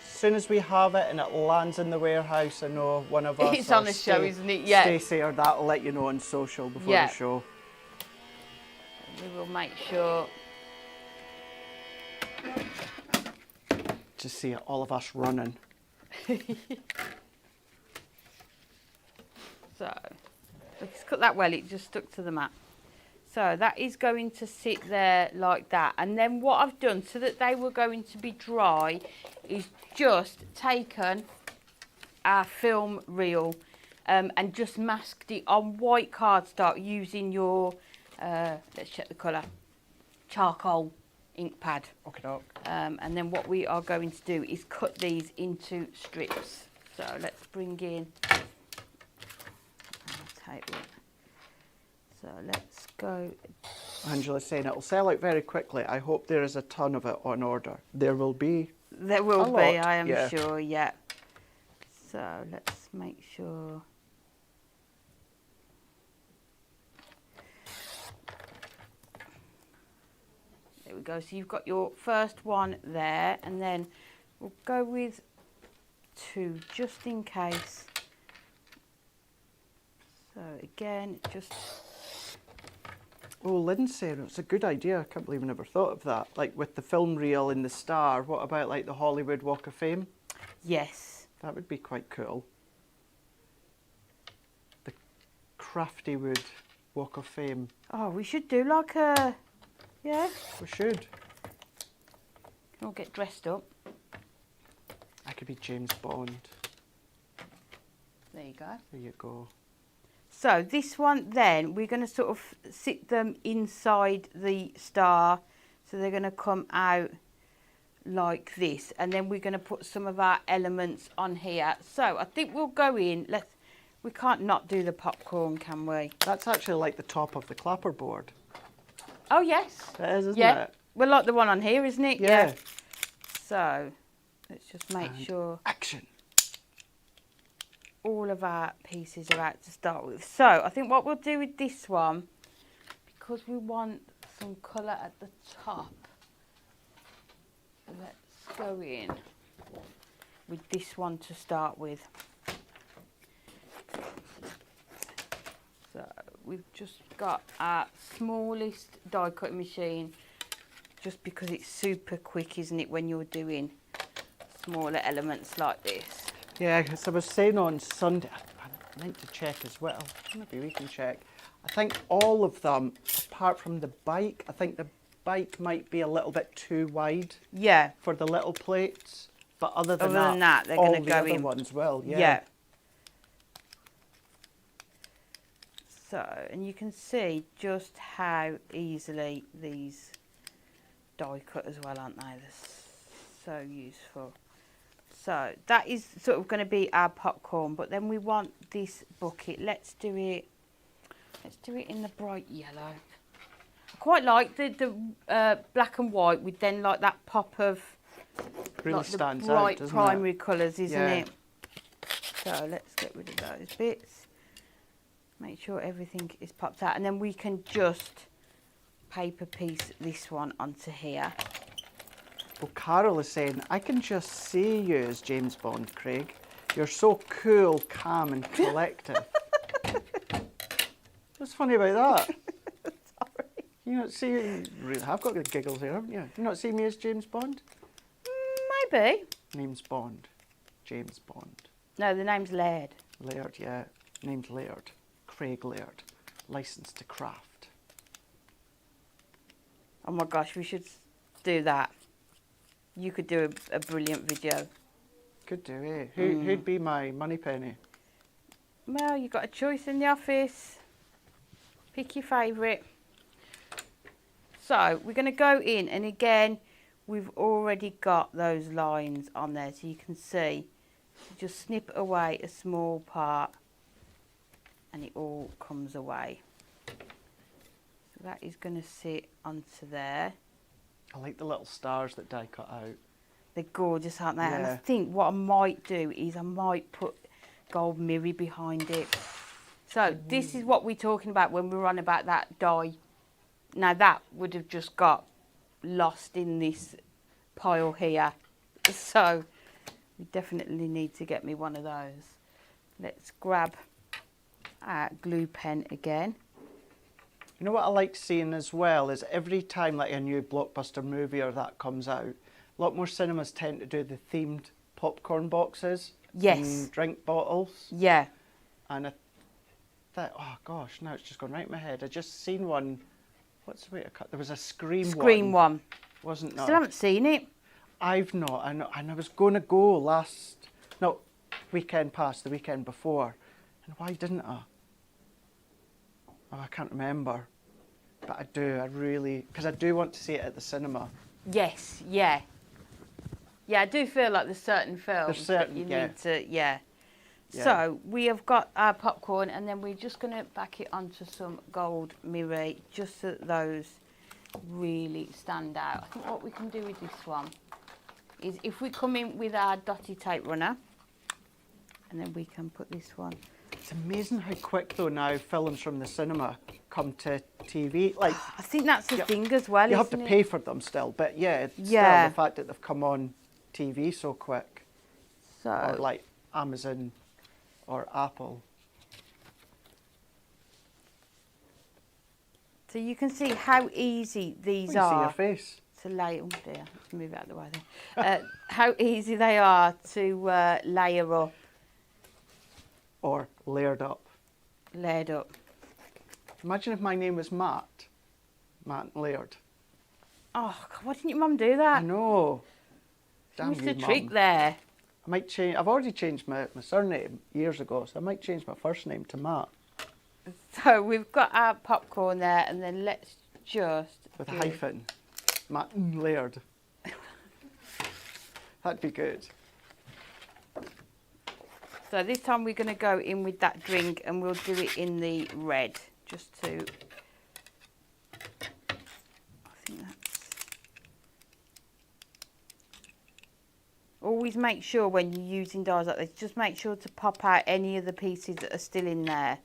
As soon as we have it and it lands in the warehouse, I know one of us. It's on the show, isn't it? Yeah. Stacey or that will let you know on social before the show. We will make sure. Just see all of us running. So, let's cut that well, it just stuck to the mat. So that is going to sit there like that. And then what I've done so that they were going to be dry is just taken our film reel and just masked it on white cardstock using your, let's check the colour, charcoal ink pad. Okay. And then what we are going to do is cut these into strips. So let's bring in, so let's go. Angela's saying it'll sell out very quickly. I hope there is a ton of it on order. There will be. There will be, lot, I am sure, yeah. So let's make sure. There we go. So you've got your first one there, and then we'll go with 2 just in case. So again, just. Oh, Lindsay, it's a good idea. I can't believe I never thought of that. Like with the film reel and the star, what about like the Hollywood Walk of Fame? Yes. That would be quite cool. The Craftywood Walk of Fame. Oh, we should do like a, yeah. We should. Can all get dressed up. I could be James Bond. There you go. There you go. So this one then, we're going to sort of sit them inside the star. So they're going to come out like this. And then we're going to put some of our elements on here. So I think we'll go in. We can't not do the popcorn, can we? That's actually like the top of the clapper board. Oh, yes. It is, isn't it? Well, like the one on here, isn't it? Yeah. So let's just make sure. Action. All of our pieces are out to start with. So I think what we'll do with this one, because we want some colour at the top, let's go in with this one to start with. So we've just got our smallest die cutting machine, just because it's super quick, isn't it, when you're doing smaller elements like this. Yeah, as I was saying on Sunday, I meant to check as well. Maybe we can check. I think all of them, apart from the bike, I think the bike might be a little bit too wide Yeah. for the little plates, but other than They're all going to the go other in. ones will, yeah. Yeah. So, and you can see just how easily these die cut as well, aren't they? They're so useful. So that is sort of going to be our popcorn, but then we want this bucket. Let's do it in the bright yellow. I quite like the black and white with then like that pop of Really like stands the bright out, doesn't primary it? colours, isn't Yeah. it? So let's get rid of those bits. Make sure everything is popped out, and then we can just paper piece this one onto here. Well, Carol is saying, I can just see you as James Bond, Craig. You're so cool, calm and collective. What's funny about that? Sorry. You not see, I've got the giggles here, haven't you? You not see me as James Bond? Maybe. Name's Bond. James Bond. No, the name's Laird. Laird, yeah. Name's Laird. Craig Laird. Licensed to craft. Oh my gosh, we should do that. You could do a brilliant video. Could do, eh? Who'd be my money penny? Well, you've got a choice in the office. Pick your favourite. So, we're going to go in, and again, we've already got those lines on there, so you can see. Just snip away a small part, and it all comes away. So that is going to sit onto there. I like the little stars that Di cut out. They're gorgeous, aren't they? And I Yeah. think what I might do is I might put gold mirror behind it. So this is what we're talking about when we're on about that die. Now that would have just got lost in this pile here. So we definitely need to get me one of those. Let's grab our glue pen again. You know what I like seeing as well is every time like a new blockbuster movie or that comes out, a lot more cinemas tend to do the themed popcorn boxes Yes. and drink bottles. Yeah. And I thought, oh gosh, now it's just gone right in my head. I just seen one. What's the way to cut? There was a Scream one. Wasn't there? Still haven't seen it. I've not. And I was going to go weekend past, the weekend before. And why didn't I? Oh, I can't remember. But I do. I really, because I do want to see it at the cinema. Yes, yeah. Yeah, I do feel like there's certain films that you yeah. need to, yeah. Yeah. So we have got our popcorn, and then we're just going to back it onto some gold mirror, just so that those really stand out. I think what we can do with this one is if we come in with our dotty tape runner, and then we can put this one. It's amazing how quick though now films from the cinema come to TV. Like I think that's the thing as well, you have to isn't it? pay for them still, but yeah, it's Yeah. still the fact that they've come on TV so quick, So or like Amazon or Apple. So you can see how easy these We see are your face. to lay. Oh dear, let's move out of the way then. How easy they are to layer up, Or layered up. layered up. Imagine if my name was Matt Laird. Oh, God, why didn't your mum do that? I know. She Damn missed you, a trick Mum. there. I might change. I've already changed my surname years ago, so I might change my first name to Matt So we've got our popcorn there, and then let's just with a do- hyphen. Matt Laird. That'd be good. So this time we're going to go in with that drink, and we'll do it in the red, just to. I think that's. Always make sure when you're using dies like this, just make sure to pop out any of the pieces that are still in there,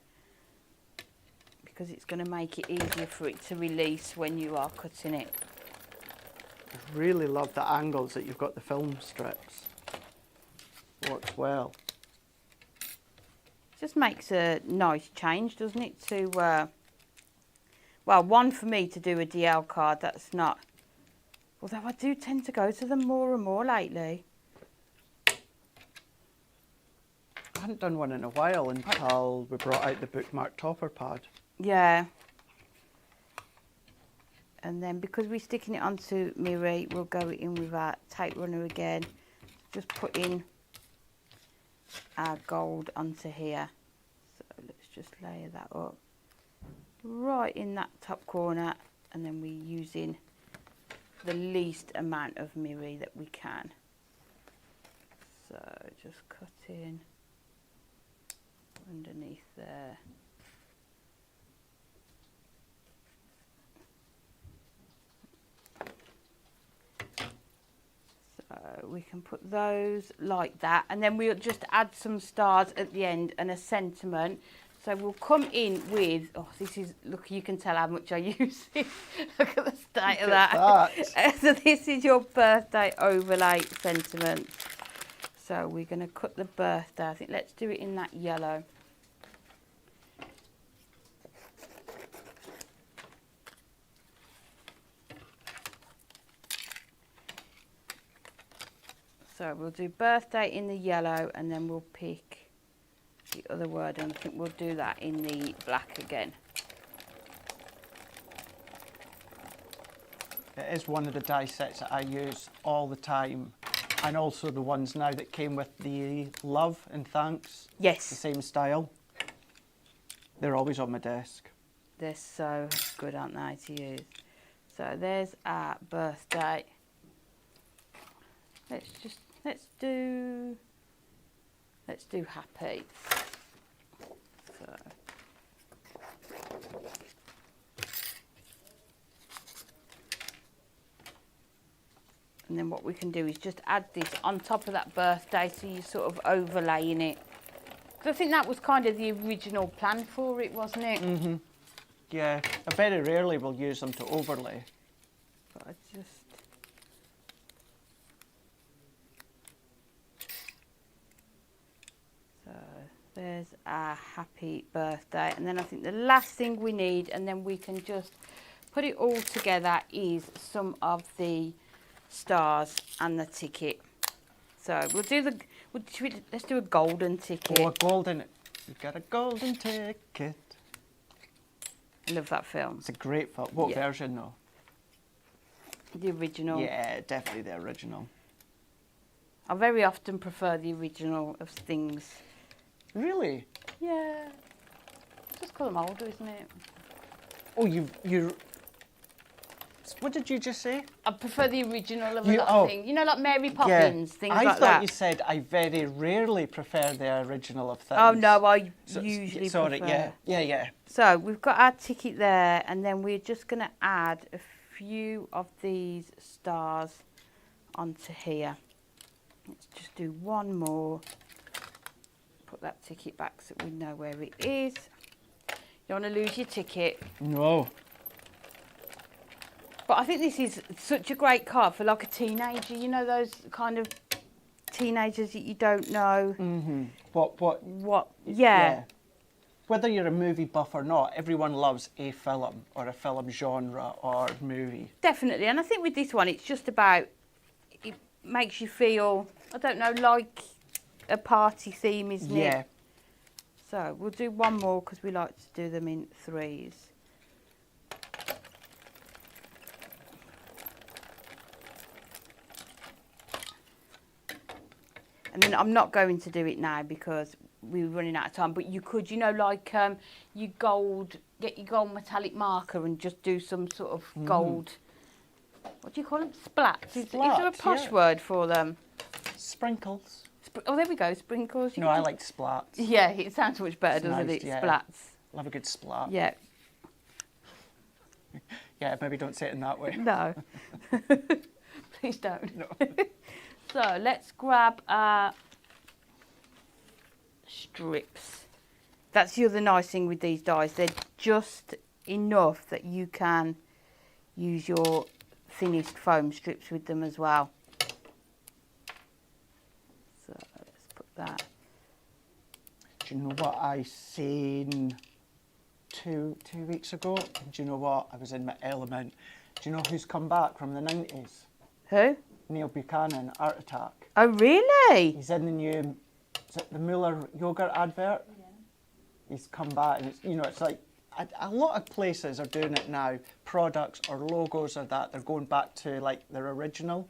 because it's going to make it easier for it to release when you are cutting it. I really love the angles that you've got the film strips. Works well. Just makes a nice change, doesn't it? To well, one for me to do a DL card. That's not. Although I do tend to go to them more and more lately. I hadn't done one in a while until we brought out the bookmark topper pad. Yeah. And then because we're sticking it onto Miri, we'll go in with our tape runner again. Just put in our gold onto here. So let's just layer that up right in that top corner, and then we're using the least amount of Miri that we can. So just cut in underneath there. So we can put those like that, and then we'll just add some stars at the end and a sentiment. So we'll come in with, oh, this is, look, you can tell how much I use it. Look at the state of that. So this is your birthday overlay sentiment. So we're going to cut the birthday. I think let's do it in that yellow. So we'll do birthday in the yellow, and then we'll pick the other word, and I think we'll do that in the black again. It is one of the die sets that I use all the time, and also the ones now that came with the love and thanks. Yes. The same style. They're always on my desk. They're so good, aren't they, to use? So there's our birthday. Let's do happy. So and then what we can do is just add this on top of that birthday, so you're sort of overlaying it. Because I think that was kind of the original plan for it, wasn't it? Mm-hmm. Yeah, I very rarely will use them to overlay. But I just... So there's our happy birthday. And then I think the last thing we need, and then we can just put it all together, is some of the stars and the ticket. So we'll do the... let's do a golden ticket. Oh, a golden... You've got a golden ticket. I love that film. It's a great film. What Yeah. version though? The original. Yeah, definitely the original. I very often prefer the original of things. Really? Yeah. Just call them older, isn't it? Oh, you. What did you just say? I prefer the original of a lot of things. You know, like Mary Poppins, things I like thought that. you said I very rarely prefer the original of things. Oh no, I usually sorry, prefer. yeah. So we've got our ticket there, and then we're just going to add a few of these stars onto here. Let's just do one more. Put that ticket back so we know where it is. You don't want to lose your ticket. No. But I think this is such a great card for like a teenager. You know, those kind of teenagers that you don't know. Mm-hmm. What? Yeah. Whether you're a movie buff or not, everyone loves a film or a film genre or movie. Definitely. And I think with this one, it's just about, it makes you feel, I don't know, like a party theme, isn't it? Yeah. So we'll do one more because we like to do them in threes. And then I'm not going to do it now because we're running out of time. But you could, you know, like get your gold metallic marker and just do some sort of gold. What do you call them? Splats. Is there a posh word for them? Sprinkles. Oh, there we go. Sprinkles. No, I like splats. Yeah, it sounds much better, It's doesn't nice, it? yeah. Splats. Love a good splat. Yeah. Yeah, maybe don't say it in that way. No. Please don't. No. So let's grab our strips. That's the other nice thing with these dies. They're just enough that you can use your thinnest foam strips with them as well. So let's put that. Do you know what I seen two weeks ago? And do you know what? I was in my element. Do you know who's come back from the 90s? Who? Neil Buchanan, Art Attack. Oh, really? He's in the new, is it the Muller yogurt advert? Yeah. He's come back, and it's, you know, it's like a lot of places are doing it now. Products or logos or that, they're going back to like their original.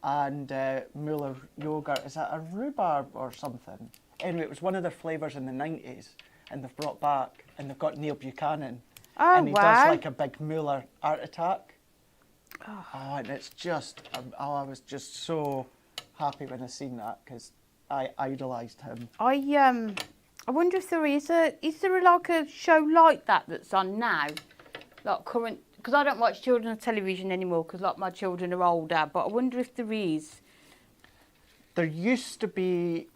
And Muller yogurt, is that a rhubarb or something? Anyway, it was one of their flavours in the 90s, and they've brought back, and they've got Neil Buchanan. Oh, and he does like a big Muller Art Attack. Oh, and it's just, I was just so happy when I seen that, because I idolised him. I wonder if there is like a show like that that's on now, like current, because I don't watch children's television anymore because like my children are older, but I wonder if there is. There used to be,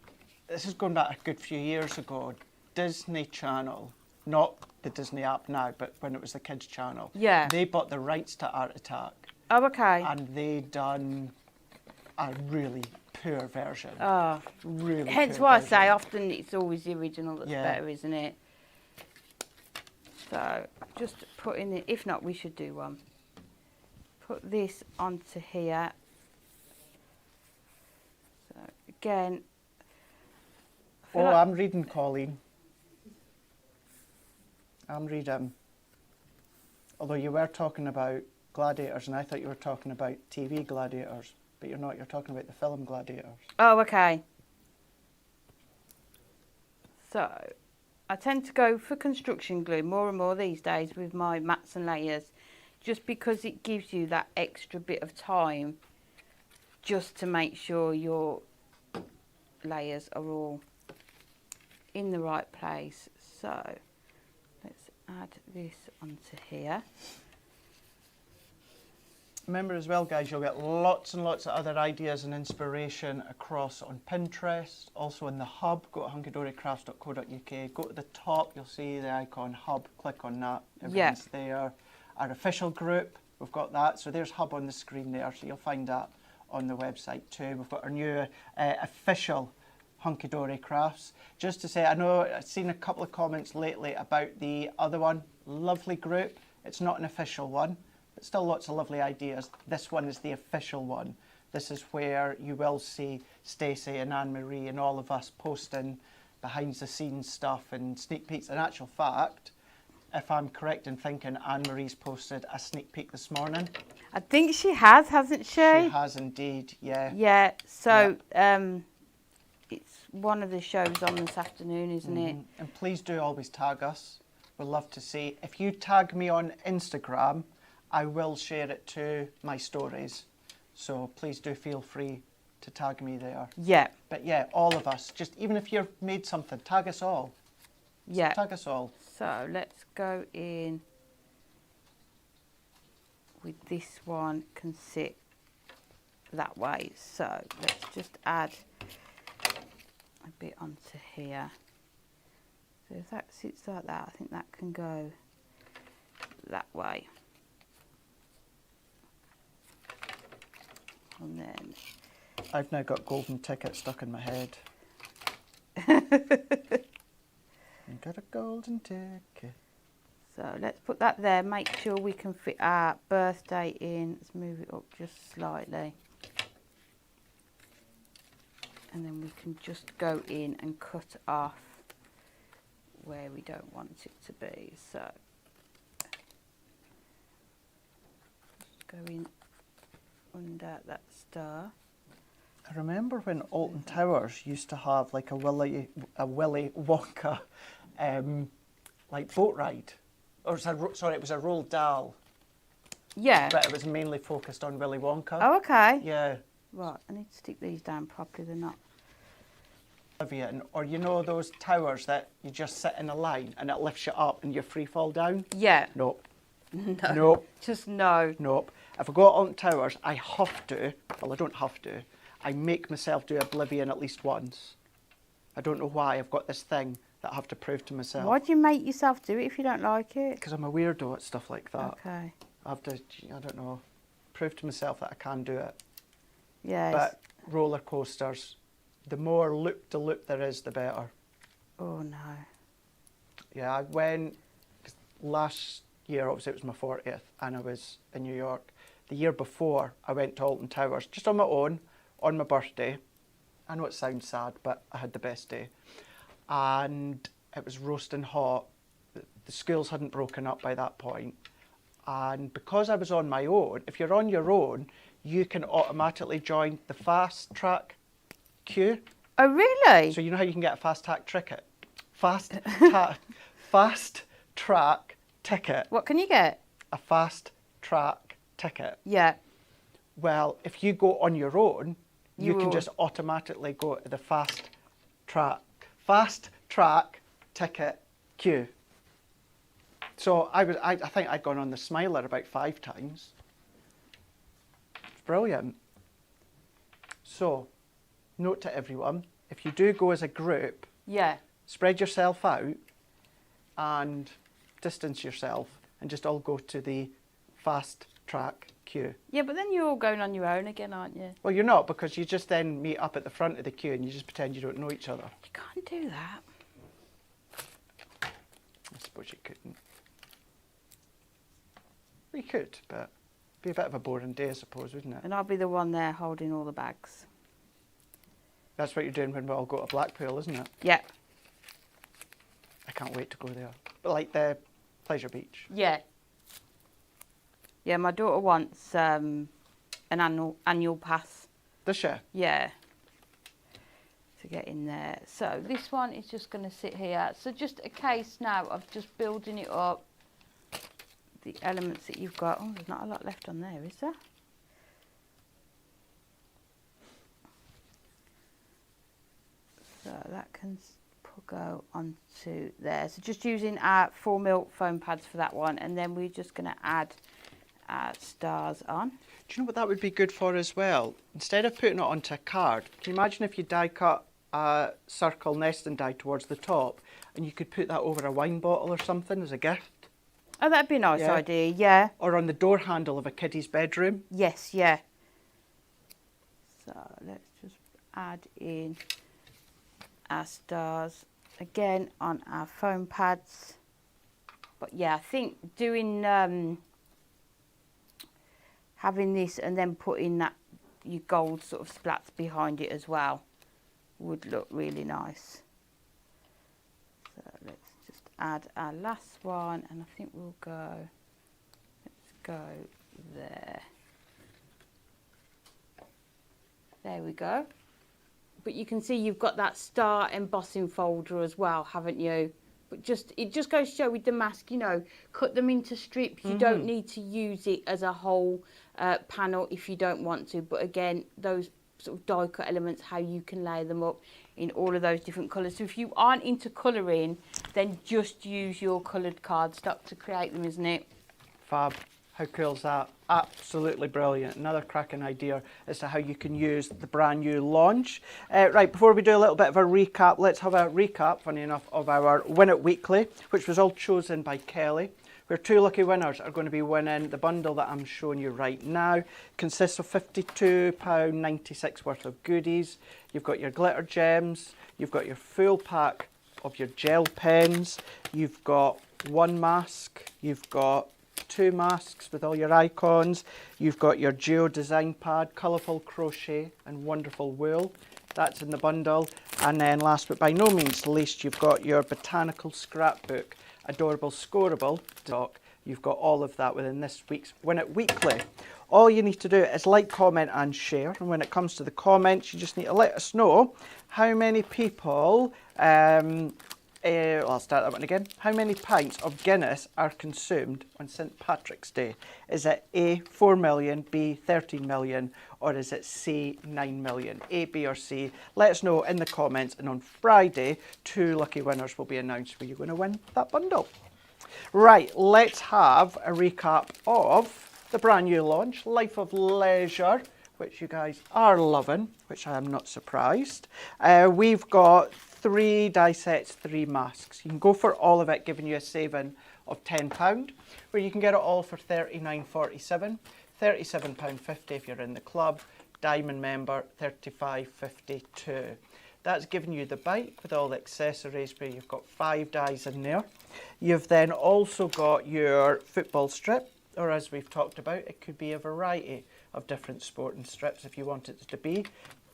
this is going back a good few years ago, Disney Channel, not the Disney app now, but when it was the kids channel. Yeah. They bought the rights to Art Attack. Oh, okay. And they done a really poor version. Oh. Really Hence poor why version. I say often it's always the original that's Yeah. better, isn't it? So just put in it. If not, we should do one. Put this onto here. So again. Oh, I'm reading, Colleen. I'm reading. Although you were talking about gladiators, and I thought you were talking about TV gladiators, but you're not. You're talking about the film Gladiators. Oh, okay. So, I tend to go for construction glue more and more these days with my mats and layers, just because it gives you that extra bit of time just to make sure your layers are all in the right place. So, let's add this onto here. Remember as well, guys, you'll get lots and lots of other ideas and inspiration across on Pinterest, also in the hub. Go to hunkydorycrafts.co.uk. Go to the top, you'll see the icon hub. Click on that. Everything's there. Our official group, we've got that. So there's hub on the screen there. So you'll find that on the website too. We've got our new official Hunky Dory Crafts. Just to say, I know I've seen a couple of comments lately about the other one. Lovely group. It's not an official one. Still lots of lovely ideas. This one is the official one. This is where you will see Stacey and Anne-Marie and all of us posting behind the scenes stuff and sneak peeks. In actual fact, if I'm correct in thinking, Anne-Marie's posted a sneak peek this morning. I think she has, hasn't she? She has indeed, yeah. Yeah, so it's one of the shows on this afternoon, isn't it? And please do always tag us. We'd love to see. If you tag me on Instagram, I will share it to my stories. So please do feel free to tag me there. Yeah. But yeah, all of us, just even if you've made something, tag us all. Yeah. Tag us all. So let's go in with this one, can sit that way. So let's just add a bit onto here. So if that sits like that, I think that can go that way. And then I've now got golden ticket stuck in my head. I got a golden ticket. so let's put that there. Make sure we can fit our birthday in. Let's move it up just slightly. And then we can just go in and cut off where we don't want it to be. So just go in under that star. I remember when Alton Towers used to have like a Willy Wonka like boat ride. Or sorry, it was a Roald Dahl. Yeah. But it was mainly focused on Willy Wonka. Oh, okay. Yeah. Right, I need to stick these down properly. They're not. Or you know those towers that you just sit in a line and it lifts you up and you free fall down? Yeah. Nope. No. Nope. Just no. Nope. If I go on towers, I have to, well, I don't have to, I make myself do Oblivion at least once. I don't know why. I've got this thing that I have to prove to myself. Why do you make yourself do it if you don't like it? Because I'm a weirdo at stuff like that. Okay. I have to, I don't know, prove to myself that I can do it. Yes. But roller coasters, the more loop-de-loop there is, the better. Oh, no. Yeah, I went, 'cause last year, obviously it was my 40th, and I was in New York. The year before, I went to Alton Towers, just on my own, on my birthday. I know it sounds sad, but I had the best day. And it was roasting hot. The schools hadn't broken up by that point. And because I was on my own, if you're on your own, you can automatically join the fast track queue. Oh, really? So you know how you can get a fast track ticket? Fast track ticket. What can you get? A fast track ticket. Yeah. Well, if you go on your own, you can will. just automatically go to the fast track ticket queue. So I think I'd gone on the Smiler about 5 times. It's brilliant. So, note to everyone, if you do go as a group, Yeah. spread yourself out and distance yourself and just all go to the fast track queue. Yeah, but then you're all going on your own again, aren't you? Well, you're not, because you just then meet up at the front of the queue and you just pretend you don't know each other. You can't do that. I suppose you couldn't. We could, but it'd be a bit of a boring day, I suppose, wouldn't it? And I'll be the one there holding all the bags. That's what you're doing when we all go to Blackpool, isn't it? Yeah. I can't wait to go there. But like the Pleasure Beach. Yeah. Yeah, my daughter wants an annual pass. Does she? Yeah. To get in there. So this one is just going to sit here. So just a case now of just building it up. The elements that you've got. Oh, there's not a lot left on there, is there? So that can go onto there. So just using our 4mm foam pads for that one, and then we're just going to add our stars on. Do you know what that would be good for as well? Instead of putting it onto a card, can you imagine if you die cut a circle nesting die towards the top and you could put that over a wine bottle or something as a gift? Oh, that'd be a nice Yeah. idea, yeah. Or on the door handle of a kiddie's bedroom. Yes, yeah. So let's just add in our stars again on our foam pads. But yeah, I think doing having this and then putting that your gold sort of splats behind it as well would look really nice. So let's just add our last one, and I think we'll go, let's go there. There we go. But you can see you've got that star embossing folder as well, haven't you? But it just goes to show with the mask, you know, cut them into strips. You don't need to use it as a whole panel if you don't want to. But again, those sort of die cut elements, how you can lay them up in all of those different colours. So if you aren't into colouring, then just use your coloured cardstock to create them, isn't it? Fab. How cool is that? Absolutely brilliant. Another cracking idea as to how you can use the brand new launch. Right, before we do a little bit of a recap, let's have a recap, funny enough, of our Win It Weekly, which was all chosen by Kelly, where 2 lucky winners are going to be winning the bundle that I'm showing you right now. Consists of £52.96 worth of goodies. You've got your glitter gems, you've got your full pack of your gel pens, you've got 1 mask, you've got 2 masks with all your icons, you've got your geo design pad, colourful crochet and wonderful wool. That's in the bundle. And then last but by no means least, you've got your botanical scrapbook, adorable scoreable stock. You've got all of that within this week's Win It Weekly. All you need to do is like, comment and share. And when it comes to the comments, you just need to let us know how many people I'll start that one again. How many pints of Guinness are consumed on St Patrick's Day? Is it A, 4 million, B, 13 million, or is it C, 9 million? A, B or C? Let us know in the comments, and on Friday, 2 lucky winners will be announced where you're going to win that bundle. Right, let's have a recap of the brand new launch, Life of Leisure, which you guys are loving, which I am not surprised. We've got 3 die sets, 3 masks. You can go for all of it, giving you a saving of £10, where you can get it all for £39.47, £37.50 if you're in the club, Diamond member £35.52. That's giving you the bike with all the accessories, where you've got 5 dies in there. You've then also got your football strip, or as we've talked about, it could be a variety of different sporting strips if you want it to be.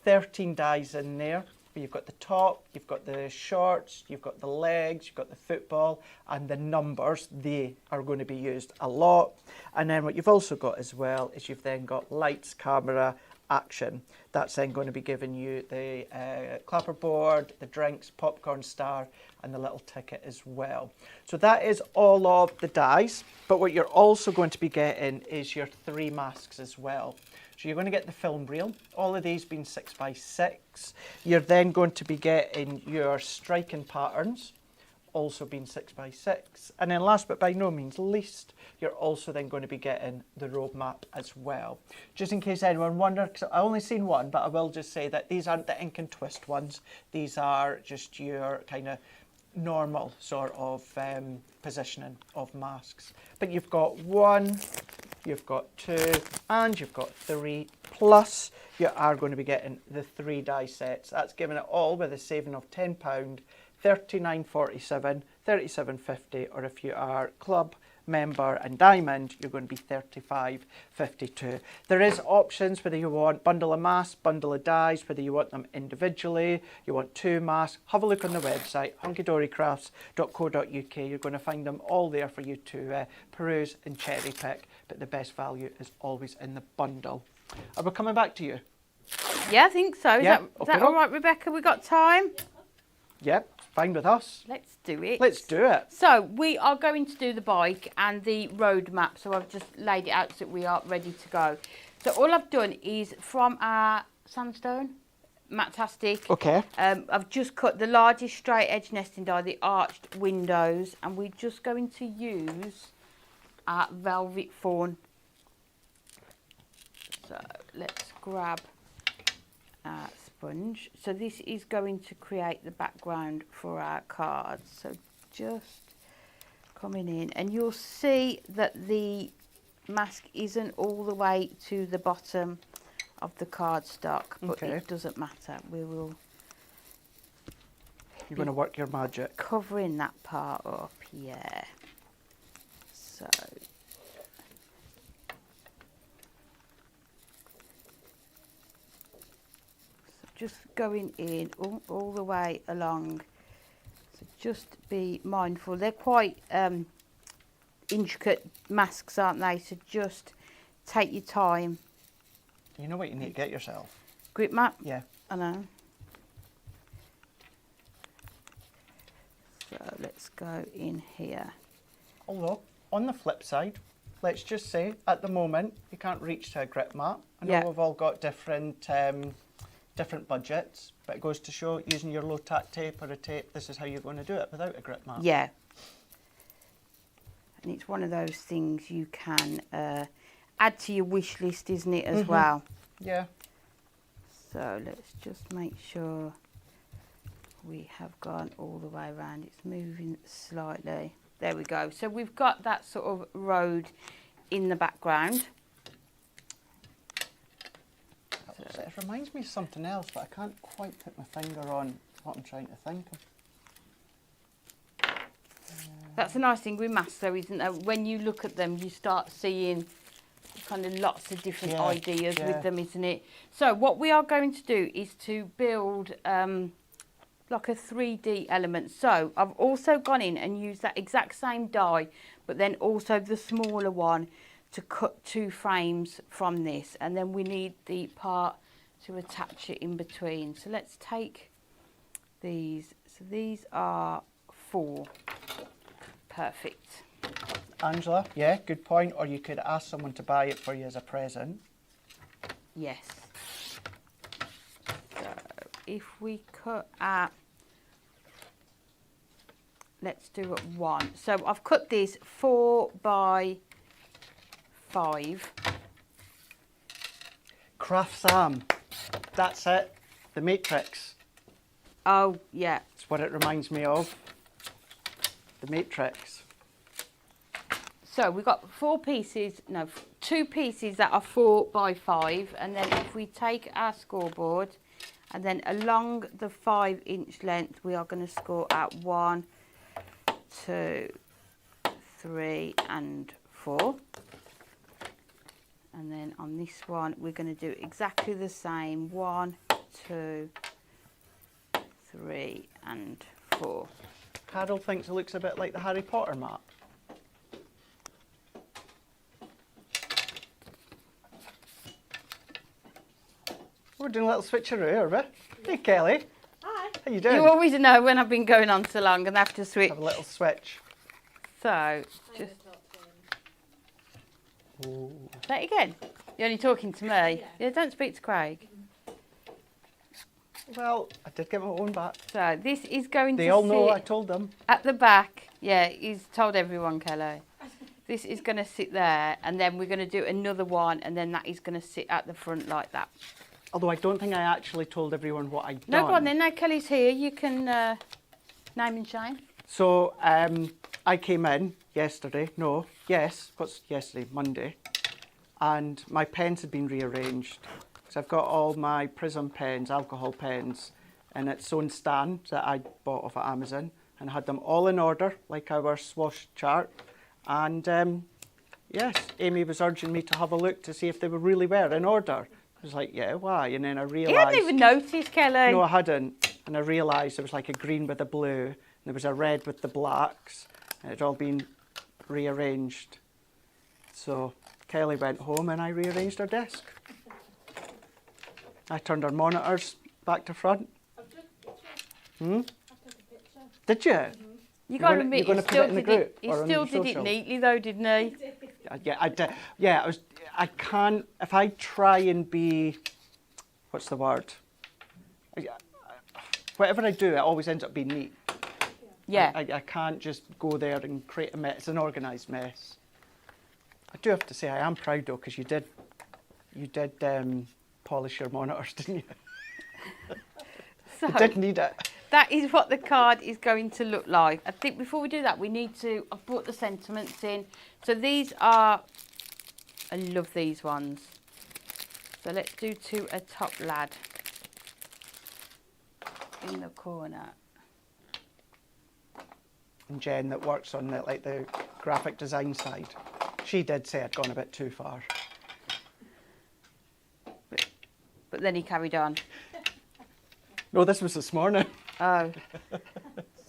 13 dies in there. You've got the top, you've got the shorts, you've got the legs, you've got the football, and the numbers, they are going to be used a lot. And then what you've also got as well is you've then got lights, camera, action. That's then going to be giving you the clapperboard, the drinks, popcorn star, and the little ticket as well. So that is all of the dies, but what you're also going to be getting is your 3 masks as well. So you're going to get the film reel, all of these being 6x6. You're then going to be getting your striking patterns, also being 6x6. And then last but by no means least, you're also then going to be getting the roadmap as well. Just in case anyone wonders, because I've only seen one, but I will just say that these aren't the ink and twist ones. These are just your kind of normal sort of positioning of masks. But you've got 1, you've got 2, and you've got 3, plus you are going to be getting the 3 die sets. That's giving it all with a saving of £10, £39.47, £37.50, or if you are club member and diamond, you're going to be £35.52. There is options whether you want bundle of masks, bundle of dies, whether you want them individually, you want 2 masks. Have a look on the website, hunkydorycrafts.co.uk. You're going to find them all there for you to peruse and cherry pick, but the best value is always in the bundle. Are we coming back to you? Yeah, I think so. Is Yeah, that, all right, Rebecca? We got time? Yep, fine with us. Let's do it. Let's do it. So we are going to do the bike and the road map. So I've just laid it out so that we are ready to go. So all I've done is from our sandstone, Matastic. Okay. I've just cut the largest straight edge nesting die, the arched windows, and we're just going to use our velvet fawn. So let's grab our sponge. So this is going to create the background for our cards. So just coming in, and you'll see that the mask isn't all the way to the bottom of the cardstock, but it doesn't matter. We will. You're going to work your magic. Covering that part up, yeah. So. Just going in all the way along. So just be mindful. They're quite intricate masks, aren't they? So just take your time. You know what you need to get yourself? Grip mat? Yeah. I know. So let's go in here. Although, on the flip side, let's just say at the moment you can't reach to a grip mat. I know Yeah. we've all got different different budgets, but it goes to show using your low tack tape or a tape, this is how you're going to do it without a grip mat. Yeah. And it's one of those things you can add to your wish list, isn't it, as well? Yeah. So let's just make sure we have gone all the way around. It's moving slightly. There we go. So we've got that sort of road in the background. It reminds me of something else, but I can't quite put my finger on what I'm trying to think of. That's a nice thing with masks, though, isn't there? When you look at them, you start seeing kind of lots of different ideas with them, isn't it? So what we are going to do is to build like a 3D element. So I've also gone in and used that exact same die, but then also the smaller one to cut 2 frames from this. And then we need the part to attach it in between. So let's take these. So these are 4. Perfect. Angela, yeah, good point. Or you could ask someone to buy it for you as a present. Yes. So if we cut at, let's do it 1. So I've cut this 4 by 5. Craft Sam. That's it. The Matrix. Oh, yeah. That's what it reminds me of. The Matrix. So we've got 4 pieces, no, 2 pieces that are 4 by 5. And then if we take our scoreboard and then along the 5-inch length, we are going to score at 1, 2, 3 and 4. And then on this one, we're going to do exactly the same. 1, 2, 3 and 4. Carol thinks it looks a bit like the Harry Potter map. We're doing a little switcheroo here, we? Hey, Kelly. Hi. How you doing? You always know when I've been going on so long and have to switch. Have a little switch. So, just say it again. You're only talking to me. Yeah, don't speak to Craig. Well, I did get my own back. So this is going They to all know I sit told them. at the back. Yeah, he's told everyone, Kelly. This is going to sit there, and then we're going to do another one, and then that is going to sit at the front like that. Although I don't think I actually told everyone what I'd No, done. go on then. Now Kelly's here. You can name and shame. So I came in yesterday. No, yes, what's yesterday? Monday. And my pens had been rearranged. So I've got all my Prism pens, alcohol pens, in its own stand that I bought off of Amazon, and had them all in order, like our swatch chart. And yes, Amy was urging me to have a look to see if they really were in order. I was like, yeah, why? And then I realised... You hadn't even noticed, Kelly. No, I hadn't. And I realised there was like a green with a blue, and there was a red with the blacks, and it had all been rearranged. So Kelly went home and I rearranged her desk. I turned our monitors back to front. Hmm? Did you? You got to admit, you're gonna he put still it in the did it. group He or on still the did it social? neatly, though, didn't he? Yeah, I did. Yeah, I can't. If I try and be, what's the word? Whatever I do, it always ends up being neat. Yeah. I can't just go there and create a mess. It's an organised mess. I do have to say I am proud though, because you did polish your monitors, didn't you? So, You did need it. that is what the card is going to look like. I think before we do that, we need to... I've brought the sentiments in. So these are... I love these ones. So let's do To a Top Lad. In the corner. And Jen, that works on the graphic design side, she did say I'd gone a bit too far. But then he carried on. No, this was this morning. Oh.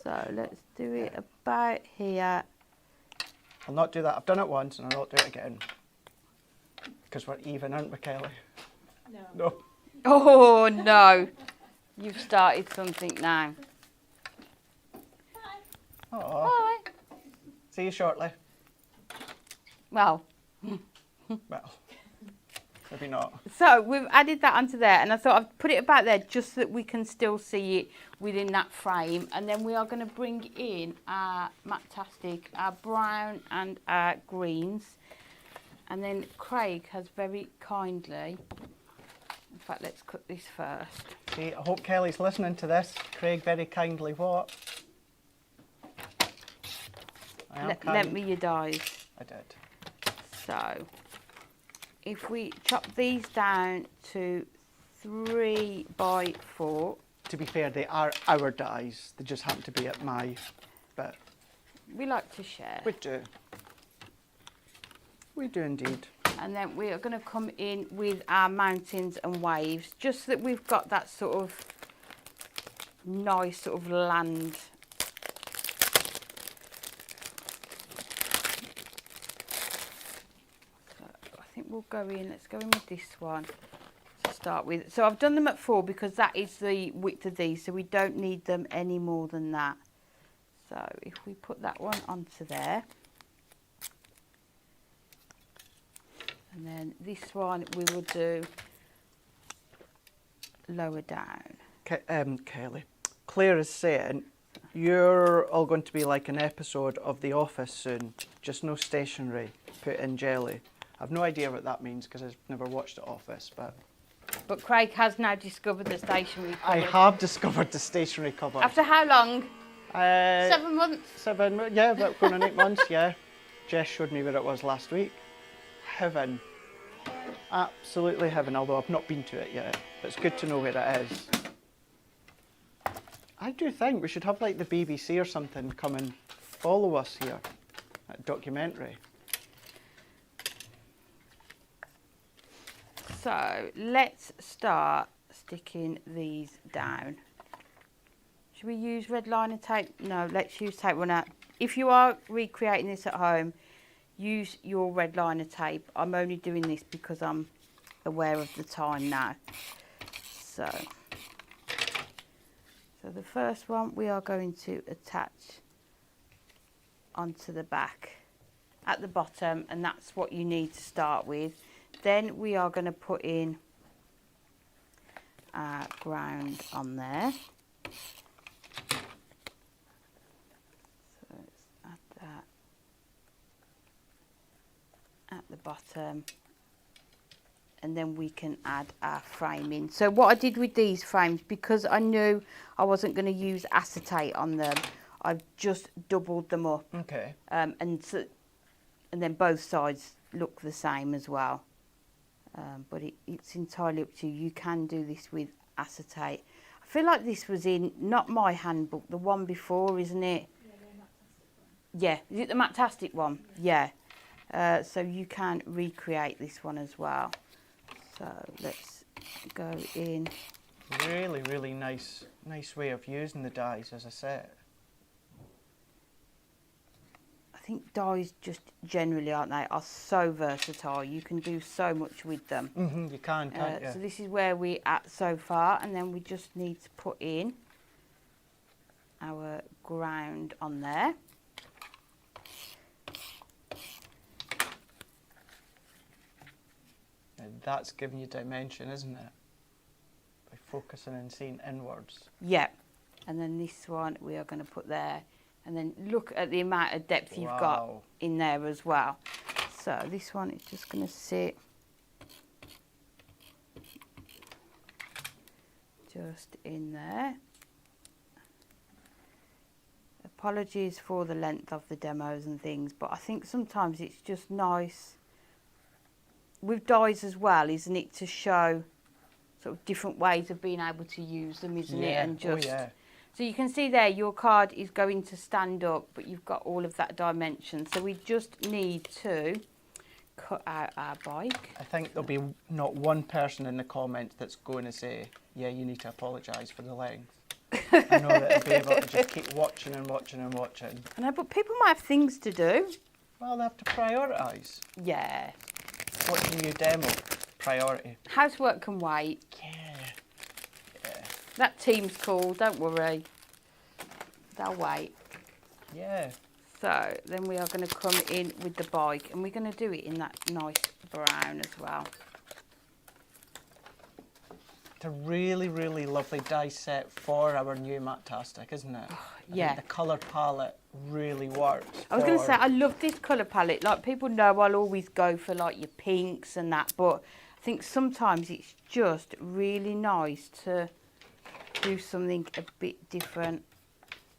So let's do it about here. I'll not do that. I've done it once and I'll not do it again. Because we're even, aren't we, Kelly? No. No. Oh, no. You've started something now. Oh. Hi. See you shortly. Well, Well, maybe not. so we've added that onto there, and I thought I'd put it about there just so that we can still see it within that frame. And then we are going to bring in our Matastic, our brown and our greens. And then Craig has very kindly, in fact, let's cut this first. See, I hope Kelly's listening to this. Craig very kindly what? I am Lent kind. me your dies. I did. So, if we chop these down to 3 by 4, To be fair, they are our dies. They just happen to be at my bit. we like to share. We do. We do indeed. And then we are going to come in with our mountains and waves, just so that we've got that sort of nice sort of land. So I think we'll go in, let's go in with this one to start with. So I've done them at 4 because that is the width of these, so we don't need them any more than that. So if we put that one onto there. And then this one we will do lower down. Kelly, Claire is saying you're all going to be like an episode of The Office soon. Just no stationery, put in jelly. I've no idea what that means because I've never watched The Office, But Craig has now discovered the stationery I cupboard. have discovered the stationery cupboard. After how long? 7 months? Yeah, about going on 8 months, yeah. Jess showed me where it was last week. Heaven. Absolutely heaven, although I've not been to it yet. But it's good to know where it is. I do think we should have like the BBC or something come and follow us here. A documentary. So let's start sticking these down. Should we use red liner tape? No, let's use tape runner. If you are recreating this at home, use your red liner tape. I'm only doing this because I'm aware of the time now. So the first one we are going to attach onto the back at the bottom, and that's what you need to start with. Then we are going to put in our ground on there. So let's add that at the bottom, and then we can add our framing. So what I did with these frames, because I knew I wasn't going to use acetate on them, I've just doubled them up. Okay. And then both sides look the same as well. But it's entirely up to you. You can do this with acetate. I feel like this was in, not my handbook, the one before, isn't it? Yeah, the Matastic one. Yeah, is it the Matastic one? Yeah. So you can recreate this one as well. So let's go in. Really, really nice way of using the dies as a set. I think dies just generally, aren't they, are so versatile. You can do so much with them. You can't you? So this is where we're at so far, and then we just need to put in our ground on there. And that's giving you dimension, isn't it? By focusing and seeing inwards. Yeah, and then this one we are going to put there, and then look at the amount of depth you've got in there as well. So this one is just going to sit just in there. Apologies for the length of the demos and things, but I think sometimes it's just nice with dies as well, isn't it, to show sort of different ways of being able to use them, isn't it? And just so you can see there, your card is going to stand up, but you've got all of that dimension. So we just need to cut out our bike. I think there'll be not one person in the comments that's going to say, yeah, you need to apologise for the length. I know that they'll be able to just keep watching and watching and watching. I know, but people might have things to do. Well, they have to prioritise. Yeah. Watching your demo, priority. Housework can wait. Yeah. That team's cool, don't worry. They'll wait. Yeah. So then we are going to come in with the bike, and we're going to do it in that nice brown as well. It's a really, really lovely die set for our new Matastic, isn't it? Yeah. I think the colour palette really works. I was going to say, I love this colour palette. Like, people know I'll always go for, like, your pinks and that, but I think sometimes it's just really nice to do something a bit different.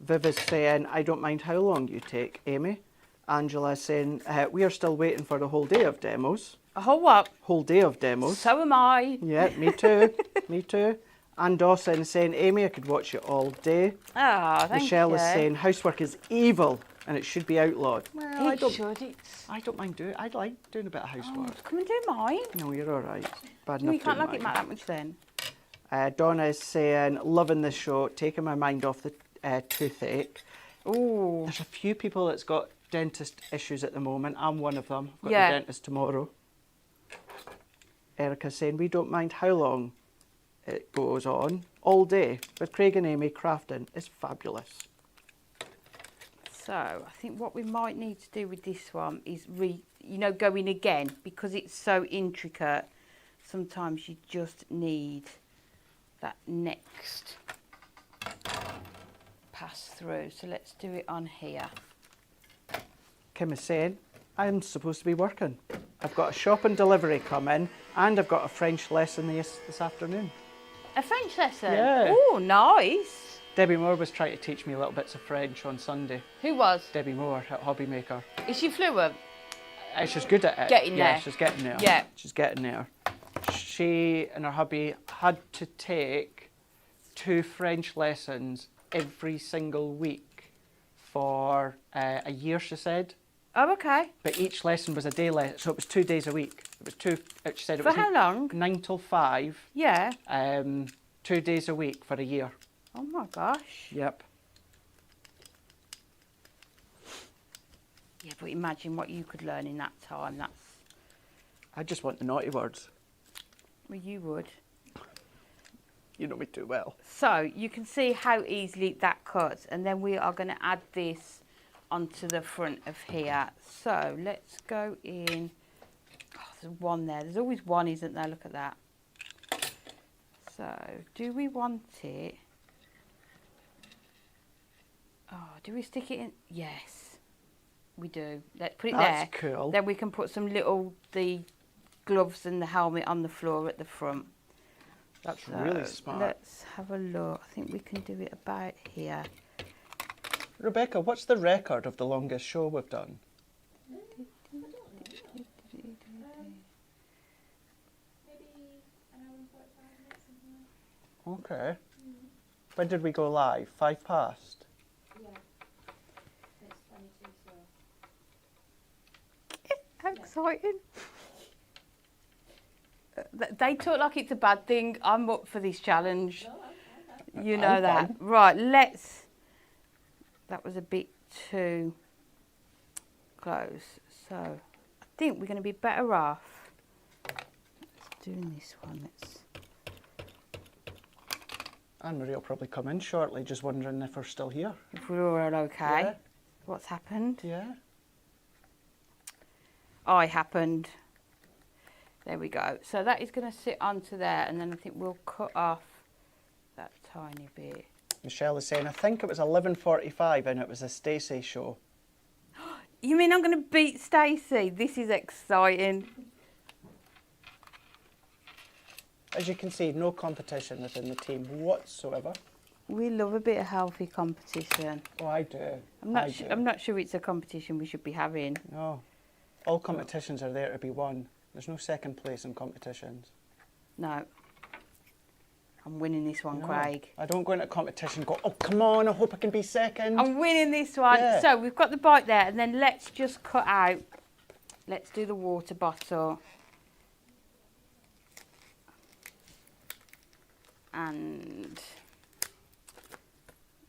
Viv is saying, I don't mind how long you take, Amy. Angela is saying, we are still waiting for the whole day of demos. A whole what? Whole day of demos. So am I. Yeah, me too. Me too. And Dawson is saying, Amy, I could watch it all day. Ah, thank Michelle you. is saying, housework is evil and it should be outlawed. Well, I don't mind doing it. I like doing a bit of housework. Oh, come and do mine. No, you're all right. Bad No, enough you can't doing like it mine. that much then. Donna is saying, loving the show, taking my mind off the toothache. Oh. There's a few people that's got dentist issues at the moment. I'm one of them. I've got Yeah. the dentist tomorrow. Erica's saying, we don't mind how long it goes on. All day. With Craig and Amy, crafting is fabulous. So I think what we might need to do with this one is go in again, because it's so intricate. Sometimes you just need that next pass through. So let's do it on here. Kim is saying, I'm supposed to be working. I've got a shop and delivery coming, and I've got a French lesson this afternoon. A French lesson? Yeah. Oh, nice. Debbie Moore was trying to teach me little bits of French on Sunday. Who was? Debbie Moore at Hobby Maker. Is she fluent? She's good at it. Getting yeah, there. she's getting there. Yeah. She's getting there. She and her hubby had to take 2 French lessons every single week for a year, she said. Oh, okay. But each lesson was a day lesson, so it was 2 days a week. It was she said it For was how long? 9 till 5. Yeah. 2 days a week for a year. Oh my gosh. Yep. Yeah, but imagine what you could learn in that time. That's, I just want the naughty words. well, you would. You know me too well. So you can see how easily that cuts, and then we are going to add this onto the front of here. So let's go in. Oh, there's one there. There's always one, isn't there? Look at that. So do we want it? Oh, do we stick it in? Yes, we do. Let's put it That's there. cool. Then we can put some the gloves and the helmet on the floor at the front. That's really smart. Let's have a look. I think we can do it about here. Rebecca, what's the record of the longest show we've done? Maybe an hour and 45 minutes, something like Okay. When did we go live? 5 past? that. Yeah. It's 22, so. How exciting. They talk like it's a bad thing. I'm up for this challenge. You know I'm that. fine. Right, let's... That was a bit too close. So I think we're going to be better off doing this one. Let's... Anne-Marie will probably come in shortly, just wondering if we're still here. If we're all okay. Yeah. What's happened? Yeah. I happened. There we go. So that is going to sit onto there, and then I think we'll cut off that tiny bit. Michelle is saying, I think it was 11:45 and it was a Stacey show. You mean I'm going to beat Stacey? This is exciting. As you can see, no competition within the team whatsoever. We love a bit of healthy competition. Oh, I do. I'm not sure it's a competition we should be having. No. All competitions are there to be won. There's no second place in competitions. No. I'm winning this one, No. Craig. I don't go into a competition and go, oh, come on, I hope I can be second. I'm winning this one. Yeah. So we've got the bite there, and then let's just cut out. Let's do the water bottle. And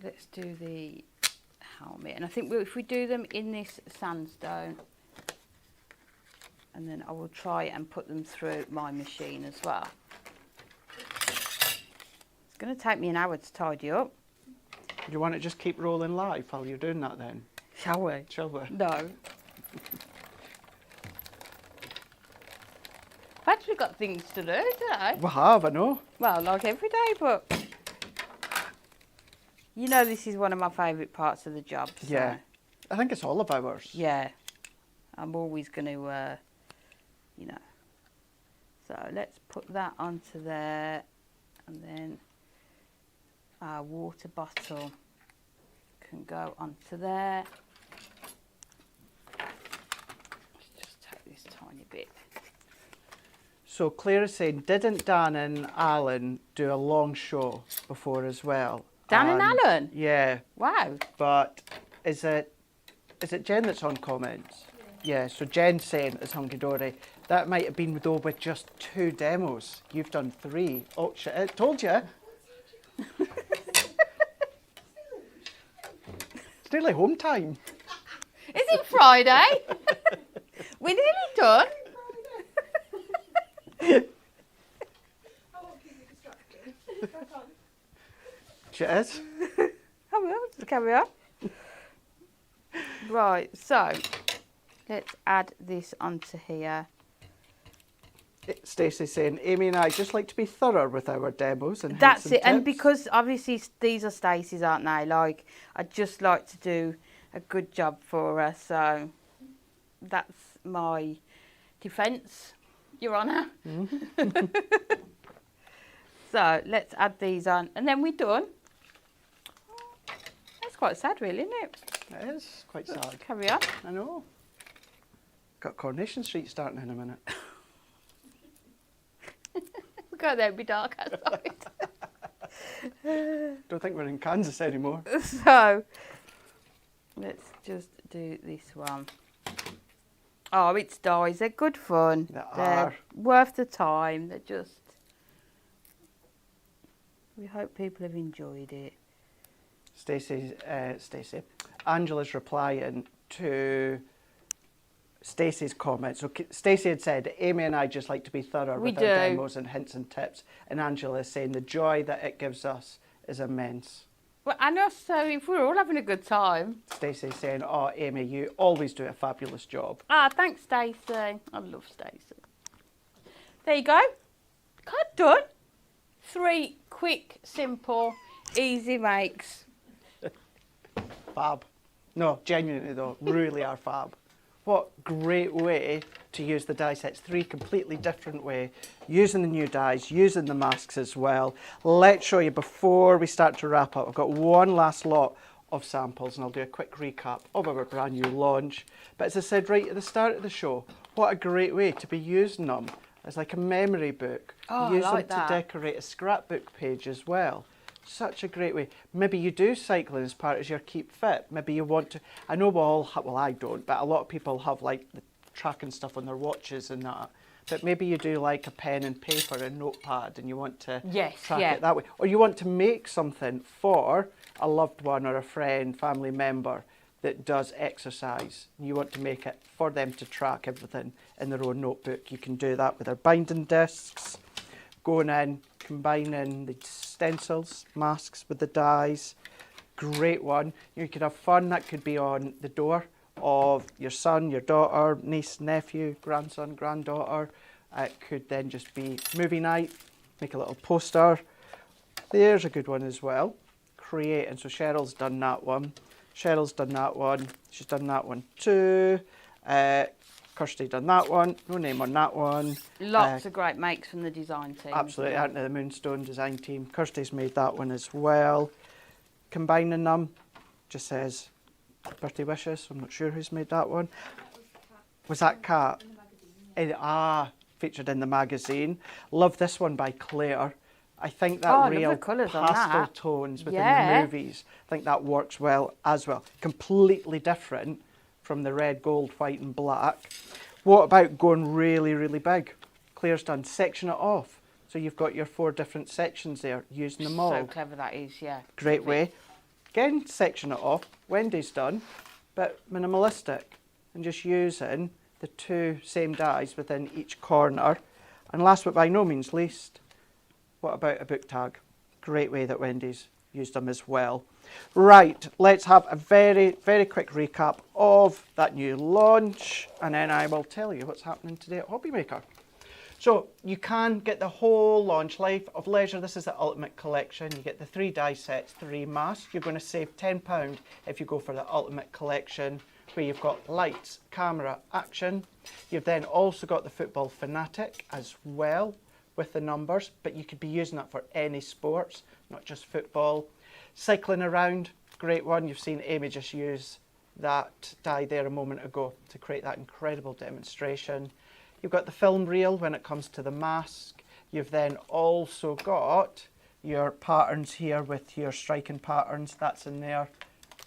let's do the helmet. And I think if we do them in this sandstone, and then I will try and put them through my machine as well. It's going to take me an hour to tidy up. Do you want to just keep rolling live while you're doing that then? Shall we? Shall we? No. I've actually got things to do today. We have, I know. Well, like every day, but you know this is one of my favourite parts of the job. So, Yeah. I think it's all of ours. yeah. I'm always going to, you know. So let's put that onto there, and then our water bottle can go onto there. Let's just take this tiny bit. So Claire is saying, didn't Dan and Alan do a long show before as well? Dan and Alan? Yeah, Wow. but is it Jen that's on comments? Yeah, so Jen's saying it's hunky dory. That might have been though with just 2 demos. You've done 3. Oh shit, I told you. It's nearly home time. Is it Friday? We're nearly done. I won't keep you distracted. Crack on. She is. I will, just carry on. Right, so let's add this onto here. Stacey's saying, Amy and I just like to be thorough with our demos and That's hints it. And tips." because obviously these are Stacey's, aren't they? Like, I just like to do a good job for her. So that's my defence, Your Honour. So let's add these on. And then we're done. That's quite sad, really, isn't it? It is quite sad. Carry on. I know. Got Coronation Street starting in a minute. We'll go there, it'll be dark outside. Don't think we're in Kansas anymore. So let's just do this one. Oh, it's dies. They're good fun. They They're are. worth the time. They're just We hope people have enjoyed it. Angela's replying to Stacey's comments. So Stacey had said, Amy and I just like to be thorough with our demos and hints and tips. And Angela is saying the joy that it gives us is immense. Well, and also, if we're all having a good time. Stacey's saying, oh, Amy, you always do a fabulous job. Ah, thanks, Stacey. I love Stacey. There you go. Cut done. 3 quick, simple, easy makes. Fab. No, genuinely though, really are fab. What great way to use the die sets. 3 completely different way. Using the new dies, using the masks as well. Let's show you before we start to wrap up. I've got one last lot of samples and I'll do a quick recap of our brand new launch. But as I said right at the start of the show, what a great way to be using them as like a memory book. Oh, Use I like them that. to decorate a scrapbook page as well. Such a great way. Maybe you do cycling as part of your keep fit. Maybe you want to, I know we all have, well I don't, but a lot of people have like the tracking stuff on their watches and that. But maybe you do like a pen and paper and notepad and you want to track it that way. Or you want to make something for a loved one or a friend, family member that does exercise. You want to make it for them to track everything in their own notebook. You can do that with our binding discs. Going in, combining the stencils, masks with the dies. Great one. You could have fun. That could be on the door of your son, your daughter, niece, nephew, grandson, granddaughter. It could then just be movie night. Make a little poster. There's a good one as well. Create. And so Cheryl's done that one. Cheryl's done that one. She's done that one too. Kirsty done that one. No name on that one. Lots of great makes from the design team. Absolutely, aren't they? The Moonstone design team. Kirsty's made that one as well. Combining them, just says birthday wishes. I'm not sure who's made that one. Was that Kat? Featured in the magazine. Love this one by Claire. I think that real pastel tones within the movies, I think that works well as well. Completely different from the red, gold, white and black. What about going really, really big? Claire's done section it off. So you've got your 4 different sections there, using them all. So clever that is, yeah. Great way. Again, section it off. Wendy's done, but minimalistic. And just using the 2 same dies within each corner. And last but by no means least, what about a book tag? Great way that Wendy's used them as well. Right, let's have a very, very quick recap of that new launch, and then I will tell you what's happening today at Hobbymaker. So you can get the whole launch, Life of Leisure. This is the Ultimate Collection. You get the 3 die sets, 3 masks. You're going to save £10 if you go for the Ultimate Collection, where you've got lights, camera, action. You've then also got the Football Fanatic as well with the numbers, but you could be using that for any sports, not just football. Cycling around, great one. You've seen Amy just use that die there a moment ago to create that incredible demonstration. You've got the film reel when it comes to the mask. You've then also got your patterns here with your striking patterns, that's in there.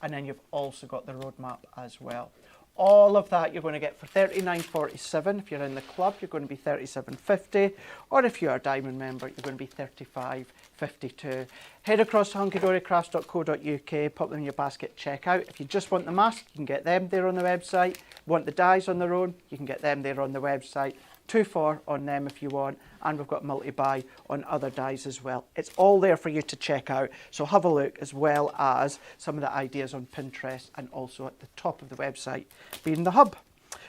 And then you've also got the roadmap as well. All of that you're going to get for $39.47. If you're in the club, you're going to be $37.50. Or if you're a Diamond member, you're going to be $35.52. Head across to hunkydorycrafts.co.uk, pop them in your basket, check out. If you just want the mask, you can get them there on the website. Want the dies on their own, you can get them there on the website. 2 for on them if you want, and we've got multi-buy on other dies as well. It's all there for you to check out, so have a look, as well as some of the ideas on Pinterest and also at the top of the website being the hub.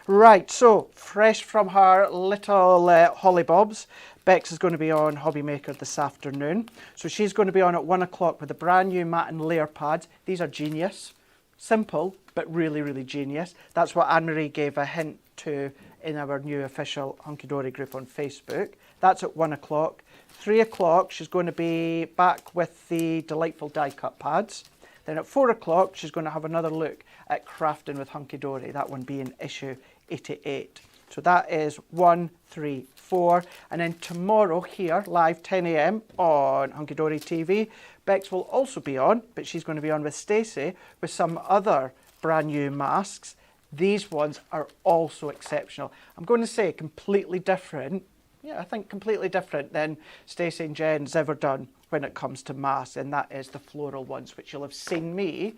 Right, so fresh from her little Holly Bobs, Bex is going to be on Hobbymaker this afternoon. So she's going to be on at 1 o'clock with a brand new mat and layer pads. These are genius. Simple, but really, really genius. That's what Anne-Marie gave a hint to in our new official Hunky Dory group on Facebook. That's at 1 o'clock. 3 o'clock, she's going to be back with the delightful die cut pads. Then at 4 o'clock, she's going to have another look at crafting with Hunky Dory, that one being issue 88. So that is 1, 3, 4. And then tomorrow here, live 10 a.m. on Hunky Dory TV, Bex will also be on, but she's going to be on with Stacey with some other brand new masks. These ones are also exceptional. I'm going to say completely different Yeah, I think completely different than Stacey and Jen's ever done when it comes to mask, and that is the floral ones, which you'll have seen me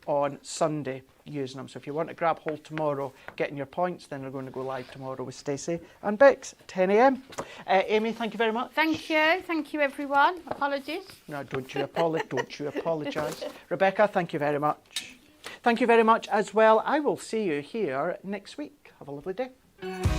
on Sunday using them. So if you want to grab hold tomorrow, getting your points, then we're going to go live tomorrow with Stacey and Bex, 10 a.m. Amy, thank you very much. Thank you everyone. Apologies. No, don't you apologise. Rebecca, thank you very much. Thank you very much as well. I will see you here next week. Have a lovely day.